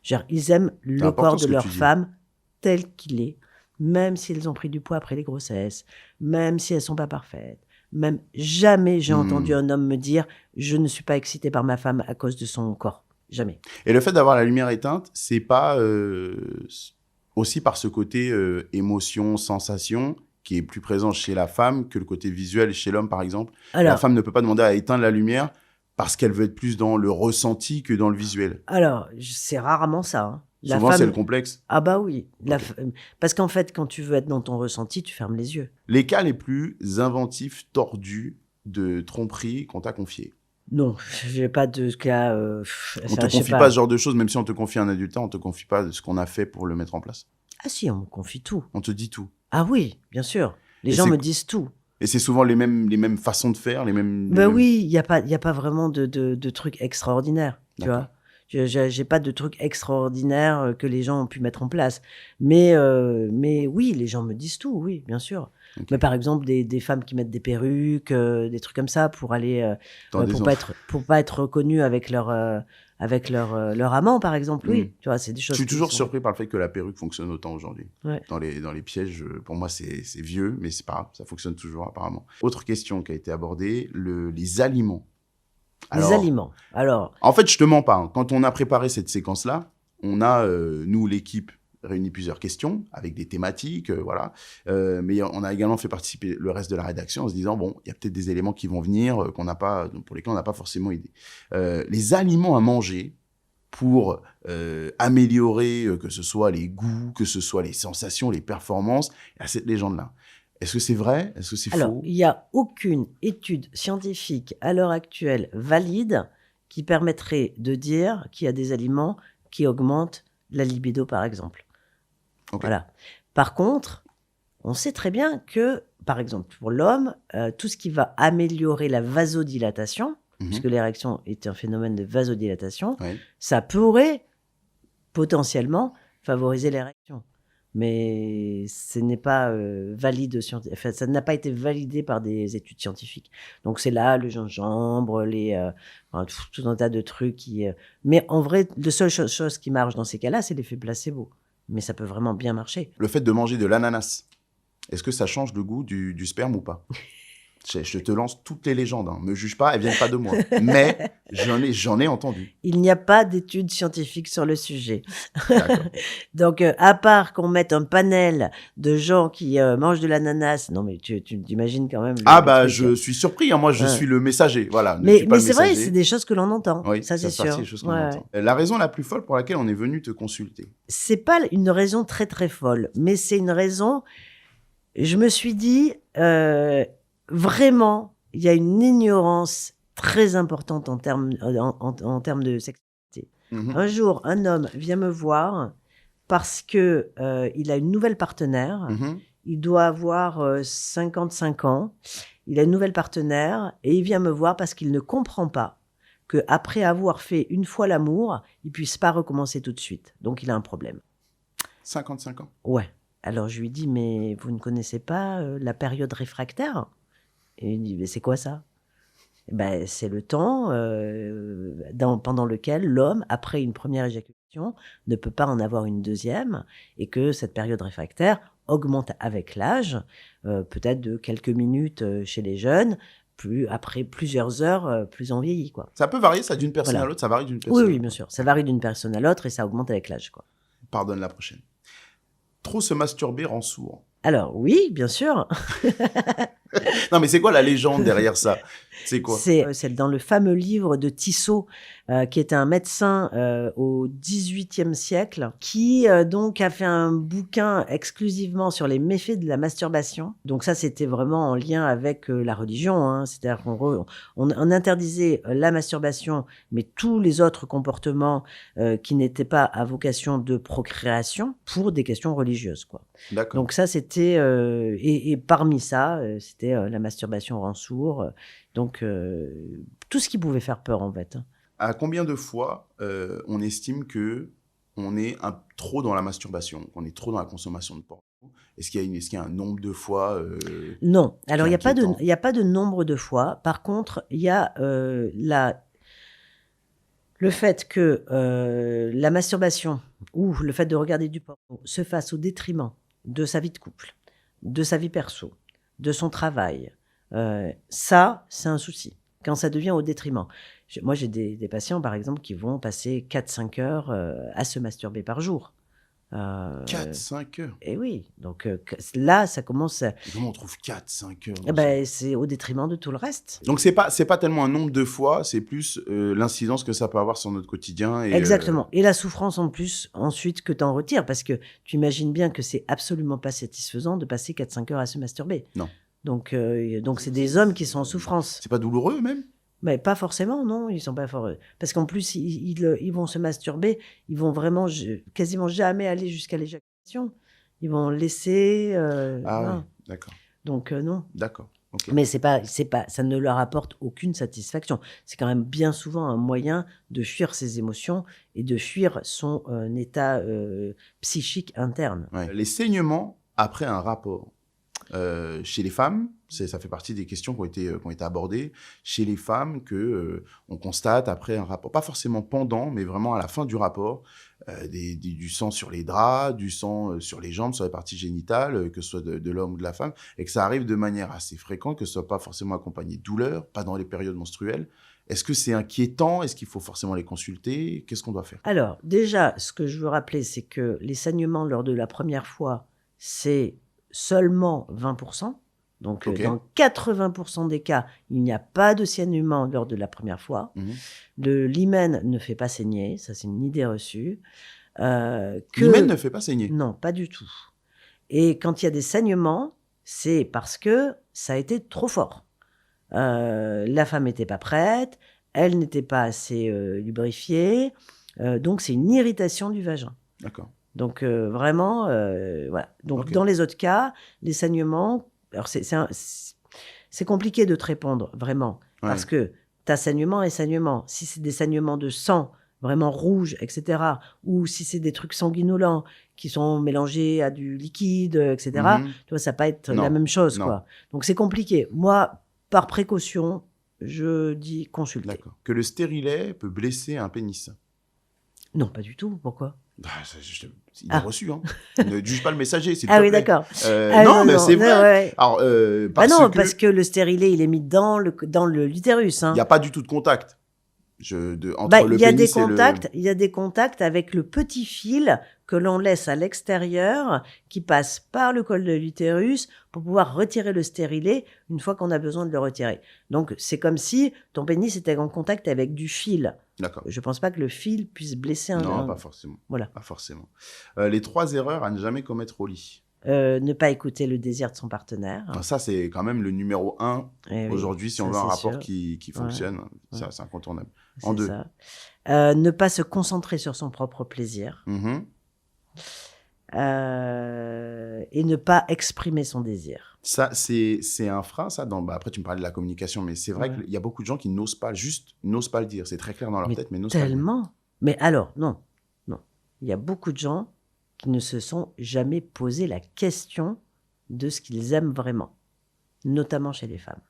Genre, ils aiment le corps de leur femme tel qu'il est, même s'ils ont pris du poids après les grossesses, même si elles sont pas parfaites. Même jamais j'ai entendu un homme me dire « je ne suis pas excité par ma femme à cause de son corps ». Jamais. Et le fait d'avoir la lumière éteinte, c'est pas aussi par ce côté émotion, sensation qui est plus présent chez la femme que le côté visuel chez l'homme, par exemple. Alors, la femme ne peut pas demander à éteindre la lumière parce qu'elle veut être plus dans le ressenti que dans le visuel. Alors, c'est rarement ça. Hein. Souvent, c'est le complexe. Ah bah oui. Parce qu'en fait, quand tu veux être dans ton ressenti, tu fermes les yeux. Les cas les plus inventifs, tordus de tromperie qu'on t'a confiés? Non, j'ai pas de cas... on te confie pas ce genre de choses, même si on te confie un adultère, on te confie pas ce qu'on a fait pour le mettre en place. Ah si, on me confie tout. On te dit tout. Ah oui, bien sûr. Les gens me disent tout. Et c'est souvent les mêmes façons de faire, les mêmes... Oui, il y a pas vraiment de trucs extraordinaires, tu vois. J'ai pas de trucs extraordinaires que les gens ont pu mettre en place. Mais oui, les gens me disent tout, oui, bien sûr. Okay. Mais par exemple, des femmes qui mettent des perruques, des trucs comme ça pour aller... pour pas être reconnues avec leur amant, par exemple, oui. Tu vois, c'est des choses... Je suis toujours surpris par le fait que la perruque fonctionne autant aujourd'hui. Ouais. Dans les pièges, pour moi, c'est vieux, mais c'est pas grave, ça fonctionne toujours apparemment. Autre question qui a été abordée, les aliments. Alors, les aliments. Alors... En fait, je te mens pas. Hein. Quand on a préparé cette séquence-là, on a, nous, l'équipe, réuni plusieurs questions avec des thématiques, voilà. Mais on a également fait participer le reste de la rédaction en se disant, bon, il y a peut-être des éléments qui vont venir pour lesquels on n'a pas forcément idée. Les aliments à manger pour améliorer, que ce soit les goûts, que ce soit les sensations, les performances, il y a cette légende-là. Est-ce que c'est vrai? Est-ce que c'est faux? Alors, il n'y a aucune étude scientifique à l'heure actuelle valide qui permettrait de dire qu'il y a des aliments qui augmentent la libido, par exemple. Okay. Voilà. Par contre, on sait très bien que, par exemple, pour l'homme, tout ce qui va améliorer la vasodilatation, puisque l'érection est un phénomène de vasodilatation, ça pourrait potentiellement favoriser l'érection. Mais ce n'est pas valide, enfin, ça n'a pas été validé par des études scientifiques. Donc c'est là le gingembre, tout un tas de trucs qui... Mais en vrai, la seule chose qui marche dans ces cas-là, c'est l'effet placebo. Mais ça peut vraiment bien marcher. Le fait de manger de l'ananas, est-ce que ça change le goût du sperme ou pas? Je te lance toutes les légendes, hein. Me juge pas, elles viennent pas de moi. Mais j'en ai entendu. Il n'y a pas d'études scientifiques sur le sujet. Donc, à part qu'on mette un panel de gens qui mangent de l'ananas, non mais tu t'imagines quand même. Je suis surpris. Hein. Moi, je suis le messager. Voilà. Mais c'est vrai, c'est des choses que l'on entend. Oui, ça c'est sûr. Des choses qu'on entend. La raison la plus folle pour laquelle on est venu te consulter. C'est pas une raison très très folle, mais c'est une raison. Je me suis dit. Vraiment, il y a une ignorance très importante en termes de sexualité. Un jour, un homme vient me voir parce que il a une nouvelle partenaire. Il doit avoir 55 ans. Il a une nouvelle partenaire et il vient me voir parce qu'il ne comprend pas qu'après avoir fait une fois l'amour, il puisse pas recommencer tout de suite. Donc, il a un problème. 55 ans? Ouais. Alors, je lui dis, mais vous ne connaissez pas la période réfractaire? Et il dit, mais c'est quoi ça? Ben, c'est le temps pendant lequel l'homme, après une première éjaculation, ne peut pas en avoir une deuxième, et que cette période réfractaire augmente avec l'âge, peut-être de quelques minutes chez les jeunes, après plusieurs heures, plus on vieillit, quoi. Ça peut varier, ça, d'une personne Voilà. à l'autre, ça varie d'une personne à Oui, l'autre. bien sûr. Ça varie d'une personne à l'autre et ça augmente avec l'âge, quoi. Pardonne la prochaine. Trop se masturber rend sourd. Alors, oui, bien sûr. Non, mais c'est quoi la légende derrière ça? C'est quoi? C'est dans le fameux livre de Tissot, qui était un médecin au XVIIIe siècle, qui donc a fait un bouquin exclusivement sur les méfaits de la masturbation. Donc ça, c'était vraiment en lien avec la religion, hein. C'est-à-dire on interdisait la masturbation, mais tous les autres comportements qui n'étaient pas à vocation de procréation pour des questions religieuses, quoi. D'accord. Donc ça, c'était... et parmi ça, c'était la masturbation rend sourd. Donc, tout ce qui pouvait faire peur, en fait. À combien de fois on estime que on est trop dans la masturbation, qu'on est trop dans la consommation de porno? Est-ce qu'il y a un nombre de fois Non. Alors, il n'y inquiétant? a pas de nombre de fois. Par contre, il y a le fait que la masturbation ou le fait de regarder du porno se fasse au détriment de sa vie de couple, de sa vie perso, de son travail, ça, c'est un souci. Quand ça devient au détriment. Moi, j'ai des patients, par exemple, qui vont passer 4-5 heures à se masturber par jour. 4-5 heures? Et oui. Donc là, ça commence... Comment on trouve 4-5 heures? C'est au détriment de tout le reste. Donc, c'est pas tellement un nombre de fois, c'est plus l'incidence que ça peut avoir sur notre quotidien. Et, exactement. Et la souffrance en plus, ensuite, que tu en retires. Parce que tu imagines bien que c'est absolument pas satisfaisant de passer 4-5 heures à se masturber. Non. Donc c'est des hommes qui sont en souffrance. C'est pas douloureux, même? Mais pas forcément, non, ils sont pas forts. Parce qu'en plus, ils vont se masturber, ils vont vraiment quasiment jamais aller jusqu'à l'éjaculation. Ils vont laisser... oui, d'accord. Donc non. D'accord. Okay. Mais c'est pas, ça ne leur apporte aucune satisfaction. C'est quand même bien souvent un moyen de fuir ses émotions et de fuir son état psychique interne. Ouais. Les saignements après un rapport. Chez les femmes, ça fait partie des questions qui ont été abordées. Chez les femmes, on constate après un rapport, pas forcément pendant, mais vraiment à la fin du rapport, du sang sur les draps, du sang sur les jambes, sur les parties génitales, que ce soit de l'homme ou de la femme, et que ça arrive de manière assez fréquente, que ce soit pas forcément accompagné de douleur, pas dans les périodes menstruelles. Est-ce que c'est inquiétant? Est-ce qu'il faut forcément les consulter? Qu'est-ce qu'on doit faire? Alors, déjà, ce que je veux rappeler, c'est que les saignements lors de la première fois, c'est seulement 20%. Donc, dans 80% des cas, il n'y a pas de saignement lors de la première fois. Le l'hymen ne fait pas saigner, ça c'est une idée reçue. L'hymen ne fait pas saigner? Non, pas du tout. Et quand il y a des saignements, c'est parce que ça a été trop fort. La femme n'était pas prête, elle n'était pas assez lubrifiée, donc c'est une irritation du vagin. D'accord. Donc vraiment, voilà. Donc dans les autres cas, les saignements, alors c'est compliqué de te répondre vraiment, parce que t'as saignement et saignement. Si c'est des saignements de sang vraiment rouge, etc., ou si c'est des trucs sanguinolents qui sont mélangés à du liquide, etc., tu vois, ça va pas être la même chose, quoi. Donc c'est compliqué. Moi, par précaution, je dis consulter. D'accord. Que le stérilet peut blesser un pénis? Non, pas du tout. Pourquoi? Il est reçu, hein. Ne juge pas le messager, s'il te plaît. Ah oui, d'accord. Non, mais c'est vrai. Ouais. Alors, parce que le stérilet, il est mis dans l'utérus. Hein. Il n'y a pas du tout de contact. Entre le pénis il y a des contacts avec le petit fil que l'on laisse à l'extérieur, qui passe par le col de l'utérus pour pouvoir retirer le stérilet une fois qu'on a besoin de le retirer. Donc, c'est comme si ton pénis était en contact avec du fil. D'accord. Je pense pas que le fil puisse blesser un... Non, pas forcément. Voilà. Pas forcément. Les 3 erreurs à ne jamais commettre au lit. Ne pas écouter le désir de son partenaire. Alors ça, c'est quand même le numéro 1 aujourd'hui, si on veut un rapport qui fonctionne. Ouais. Ça, c'est incontournable. En 2. Ne pas se concentrer sur son propre plaisir. Et ne pas exprimer son désir. Ça, c'est un frein, ça. Après, tu me parlais de la communication, mais c'est vrai qu'il y a beaucoup de gens qui n'osent pas le dire. C'est très clair dans leur tête, mais n'osent pas le dire. Tellement. Mais alors, non. Il y a beaucoup de gens qui ne se sont jamais posé la question de ce qu'ils aiment vraiment, notamment chez les femmes.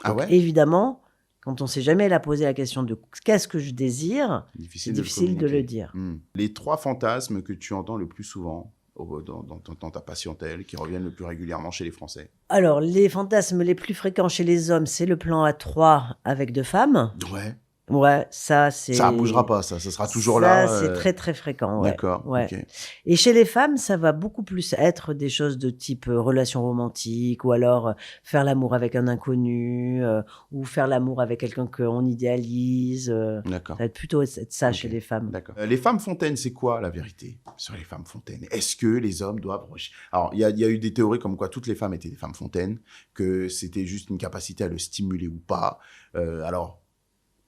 Donc, évidemment, quand on ne s'est jamais posé la question de qu'est-ce que je désire, c'est difficile de le dire. Les 3 fantasmes que tu entends le plus souvent dans ta patientèle qui reviennent le plus régulièrement chez les Français? Alors, les fantasmes les plus fréquents chez les hommes, c'est le plan à 3 avec 2 femmes. Ouais. Ouais, ça c'est. Ça bougera pas, ça sera toujours ça, là. c'est très très fréquent. Ouais. D'accord. Ouais. Ok. Et chez les femmes, ça va beaucoup plus être des choses de type relation romantique, ou alors faire l'amour avec un inconnu, ou faire l'amour avec quelqu'un qu'on idéalise. D'accord. Ça va être plutôt être ça chez Ok. les femmes. D'accord. Les femmes fontaines, c'est quoi la vérité sur les femmes fontaines? Est-ce que les hommes doivent... Alors, il y a eu des théories comme quoi toutes les femmes étaient des femmes fontaines, que c'était juste une capacité à le stimuler ou pas. Alors,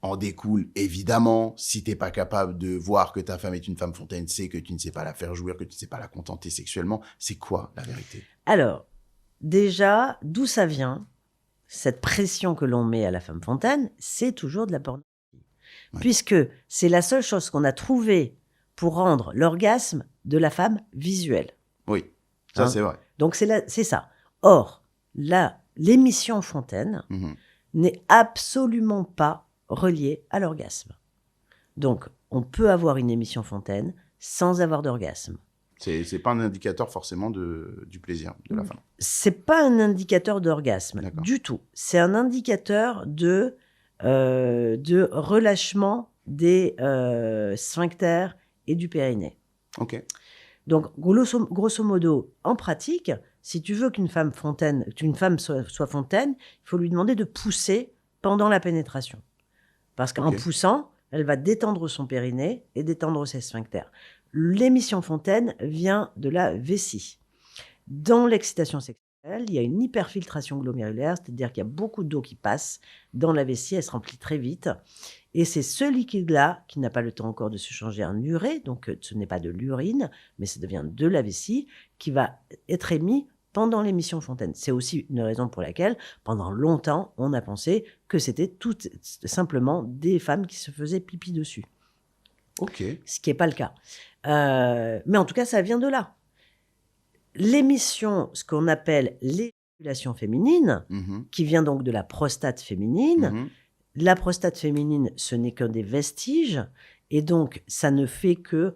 en découle, évidemment, si t'es pas capable de voir que ta femme est une femme fontaine, c'est que tu ne sais pas la faire jouir, que tu ne sais pas la contenter sexuellement. C'est quoi la vérité? Alors, déjà, d'où ça vient, cette pression que l'on met à la femme fontaine, c'est toujours de la pornographie. Ouais. Puisque c'est la seule chose qu'on a trouvée pour rendre l'orgasme de la femme visuel. Oui, ça c'est vrai. Donc c'est ça. Or, l'émission fontaine n'est absolument pas reliée à l'orgasme. Donc, on peut avoir une émission fontaine sans avoir d'orgasme. C'est pas un indicateur forcément du plaisir de la femme. C'est pas un indicateur d'orgasme du tout. C'est un indicateur de relâchement des sphincters et du périnée. Ok. Donc, grosso modo, en pratique, si tu veux qu'une femme soit fontaine, il faut lui demander de pousser pendant la pénétration. Parce qu'en poussant, elle va détendre son périnée et détendre ses sphincters. L'émission fontaine vient de la vessie. Dans l'excitation sexuelle, il y a une hyperfiltration glomérulaire, c'est-à-dire qu'il y a beaucoup d'eau qui passe dans la vessie, elle se remplit très vite. Et c'est ce liquide-là, qui n'a pas le temps encore de se changer en urée, donc ce n'est pas de l'urine, mais ça devient de la vessie, qui va être émis pendant l'émission fontaine. C'est aussi une raison pour laquelle, pendant longtemps, on a pensé que c'était tout simplement des femmes qui se faisaient pipi dessus. Ok. Ce qui n'est pas le cas. Mais en tout cas, ça vient de là. L'émission, ce qu'on appelle l'éjaculation féminine, qui vient donc de la prostate féminine, la prostate féminine, ce n'est qu'un des vestiges, et donc ça ne fait que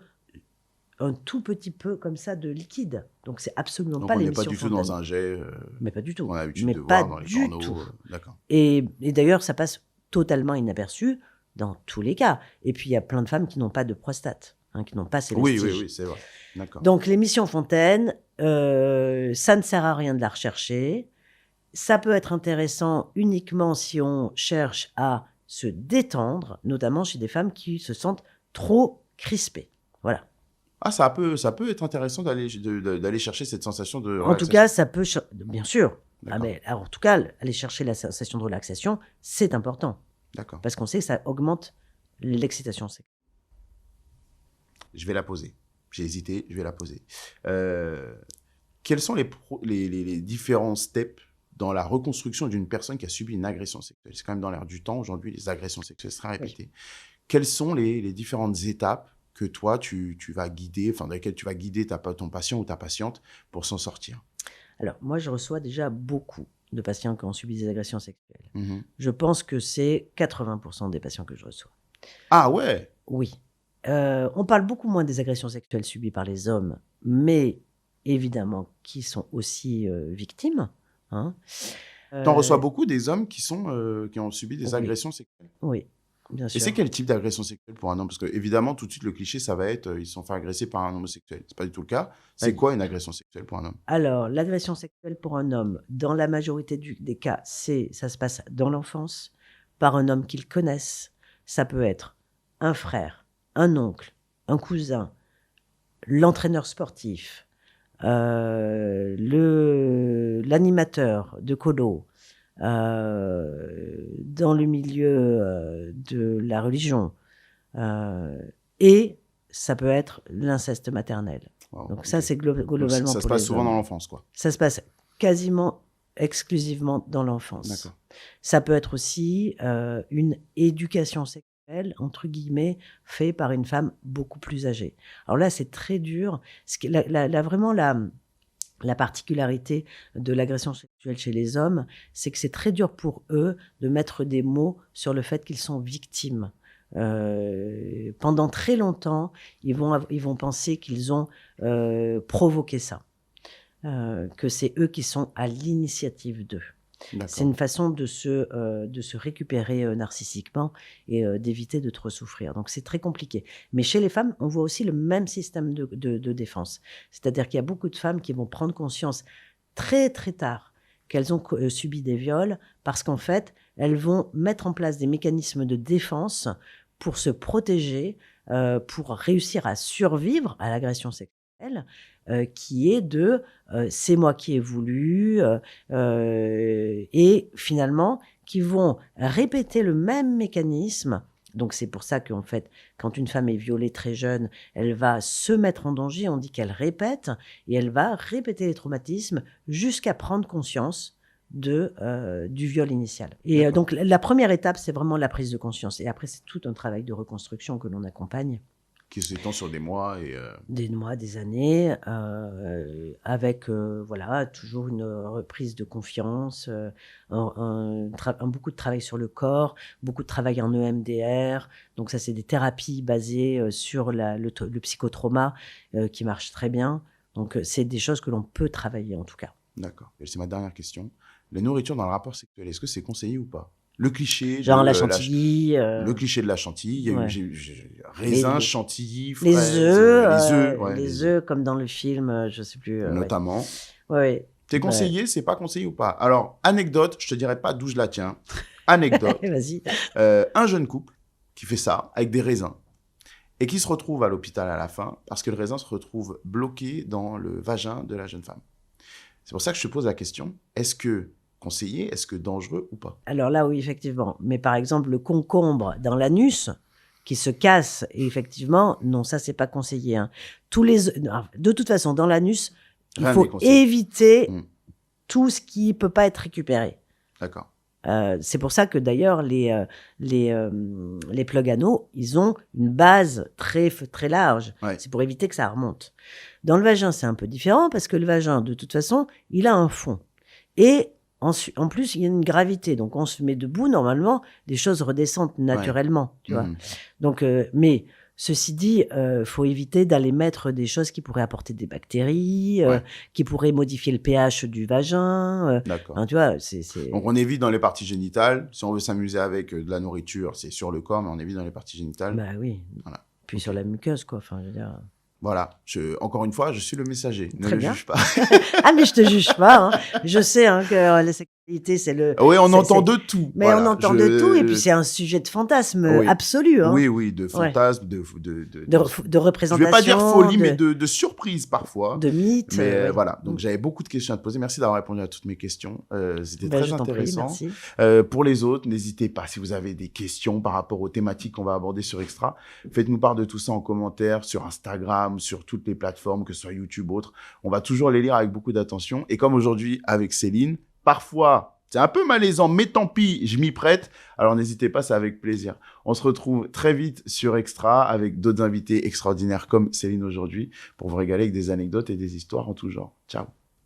un tout petit peu comme ça de liquide. Donc c'est absolument donc pas l'émission l'émission fontaine. Donc on n'est pas du tout dans un jet. Mais pas du tout. On a l'habitude mais de pas voir dans les du pornos. tout. D'accord. Et d'ailleurs, ça passe totalement inaperçu dans tous les cas. Et puis il y a plein de femmes qui n'ont pas de prostate, qui n'ont pas ces vestiges. Oui, c'est vrai. D'accord. Donc l'émission fontaine, ça ne sert à rien de la rechercher. Ça peut être intéressant uniquement si on cherche à se détendre, notamment chez des femmes qui se sentent trop crispées. Voilà. Ah, ça peut être intéressant d'aller chercher cette sensation de relaxation. En tout cas, ça peut... Bien sûr. Alors, en tout cas, aller chercher la sensation de relaxation, c'est important. D'accord. Parce qu'on sait que ça augmente l'excitation sexuelle. Je vais la poser. J'ai hésité, je vais la poser. Quels sont les différents steps dans la reconstruction d'une personne qui a subi une agression sexuelle? C'est quand même dans l'air du temps, aujourd'hui, les agressions sexuelles seraient répétées. Oui. Quelles sont les différentes étapes que toi, tu vas guider, dans lesquelles tu vas guider ton patient ou ta patiente pour s'en sortir? Alors, moi, je reçois déjà beaucoup de patients qui ont subi des agressions sexuelles. Je pense que c'est 80% des patients que je reçois. Ah ouais? Oui. On parle beaucoup moins des agressions sexuelles subies par les hommes, mais évidemment qui sont aussi victimes. T'en reçois beaucoup des hommes qui ont subi des agressions sexuelles? Oui, bien sûr. Et c'est quel type d'agression sexuelle pour un homme? Parce que évidemment, tout de suite, le cliché, ça va être ils se sont fait agresser par un homosexuel. C'est pas du tout le cas. C'est quoi une agression sexuelle pour un homme? Alors, l'agression sexuelle pour un homme, dans la majorité des cas, ça se passe dans l'enfance, par un homme qu'ils connaissent. Ça peut être un frère, un oncle, un cousin, l'entraîneur sportif, l'animateur de colo, dans le milieu de la religion, et ça peut être l'inceste maternel. Wow, donc ça, c'est globalement donc ça se passe souvent dans l'enfance, quoi. Ça se passe quasiment exclusivement dans l'enfance. D'accord. Ça peut être aussi une éducation sexuelle, entre guillemets, fait par une femme beaucoup plus âgée. Alors là, c'est très dur. Vraiment, la particularité de l'agression sexuelle chez les hommes, c'est que c'est très dur pour eux de mettre des mots sur le fait qu'ils sont victimes. pendant très longtemps, ils vont penser qu'ils ont provoqué ça, que c'est eux qui sont à l'initiative d'eux. C'est une façon de se récupérer narcissiquement et d'éviter de trop souffrir. Donc, c'est très compliqué. Mais chez les femmes, on voit aussi le même système de défense. C'est-à-dire qu'il y a beaucoup de femmes qui vont prendre conscience très, très tard qu'elles ont subi des viols parce qu'en fait, elles vont mettre en place des mécanismes de défense pour se protéger, pour réussir à survivre à l'agression sexuelle, qui est de c'est moi qui ai voulu, et finalement qui vont répéter le même mécanisme. Donc c'est pour ça qu'en fait, quand une femme est violée très jeune, elle va se mettre en danger, on dit qu'elle répète, et elle va répéter les traumatismes jusqu'à prendre conscience du viol initial. Et donc la première étape, c'est vraiment la prise de conscience. Et après, c'est tout un travail de reconstruction que l'on accompagne. Qui s'étend sur des mois et... Des mois, des années, avec voilà, toujours une reprise de confiance, beaucoup de travail sur le corps, beaucoup de travail en EMDR. Donc ça, c'est des thérapies basées sur le psychotrauma qui marchent très bien. Donc c'est des choses que l'on peut travailler en tout cas. D'accord. Et c'est ma dernière question. La nourriture dans le rapport sexuel, est-ce que c'est conseillé ou pas? Le cliché genre la chantilly, le cliché de la chantilly, il y a eu raisin, chantilly, fraises, les œufs comme dans le film, je sais plus notamment. Ouais. C'est conseillé, c'est pas conseillé ou pas? Alors, anecdote, je te dirais pas d'où je la tiens. Anecdote. Vas-y. Un jeune couple qui fait ça avec des raisins et qui se retrouve à l'hôpital à la fin parce que le raisin se retrouve bloqué dans le vagin de la jeune femme. C'est pour ça que je te pose la question, est-ce que conseillé, est-ce que dangereux ou pas? Alors là, oui, effectivement. Mais par exemple, le concombre dans l'anus qui se casse, et effectivement, non, ça, c'est pas conseillé. Hein. De toute façon, dans l'anus, il faut éviter tout ce qui peut pas être récupéré. D'accord. C'est pour ça que d'ailleurs, les plugs anneaux, ils ont une base très, très large. Ouais. C'est pour éviter que ça remonte. Dans le vagin, c'est un peu différent parce que le vagin, de toute façon, il a un fond. Et en plus, il y a une gravité. Donc, on se met debout, normalement, les choses redescendent naturellement. Tu vois. Donc, mais ceci dit, faut éviter d'aller mettre des choses qui pourraient apporter des bactéries, qui pourraient modifier le pH du vagin. D'accord. Hein, tu vois, Donc, on évite dans les parties génitales. Si on veut s'amuser avec de la nourriture, c'est sur le corps, mais on évite dans les parties génitales. Bah oui. Voilà. Puis sur la muqueuse, quoi. Enfin, je veux dire... Voilà, encore une fois, je suis le messager. Ne le juge pas. Ah, mais je te juge pas. Hein. Je sais que la sexualité, c'est le... Oui, on entend de tout. Mais on entend de tout, et puis c'est un sujet de fantasme absolu. Hein. Oui, de fantasme, de représentation. Je vais pas dire folie, mais de surprise parfois. De mythe. Mais voilà, donc j'avais beaucoup de questions à te poser. Merci d'avoir répondu à toutes mes questions. C'était très intéressant. Prie, merci. Pour les autres, n'hésitez pas, si vous avez des questions par rapport aux thématiques qu'on va aborder sur Extra, faites-nous part de tout ça en commentaire, sur Instagram, sur toutes les plateformes, que ce soit YouTube ou autres. On va toujours les lire avec beaucoup d'attention. Et comme aujourd'hui avec Céline, parfois, c'est un peu malaisant, mais tant pis, je m'y prête. Alors n'hésitez pas, c'est avec plaisir. On se retrouve très vite sur Extra avec d'autres invités extraordinaires comme Céline aujourd'hui pour vous régaler avec des anecdotes et des histoires en tout genre. Ciao.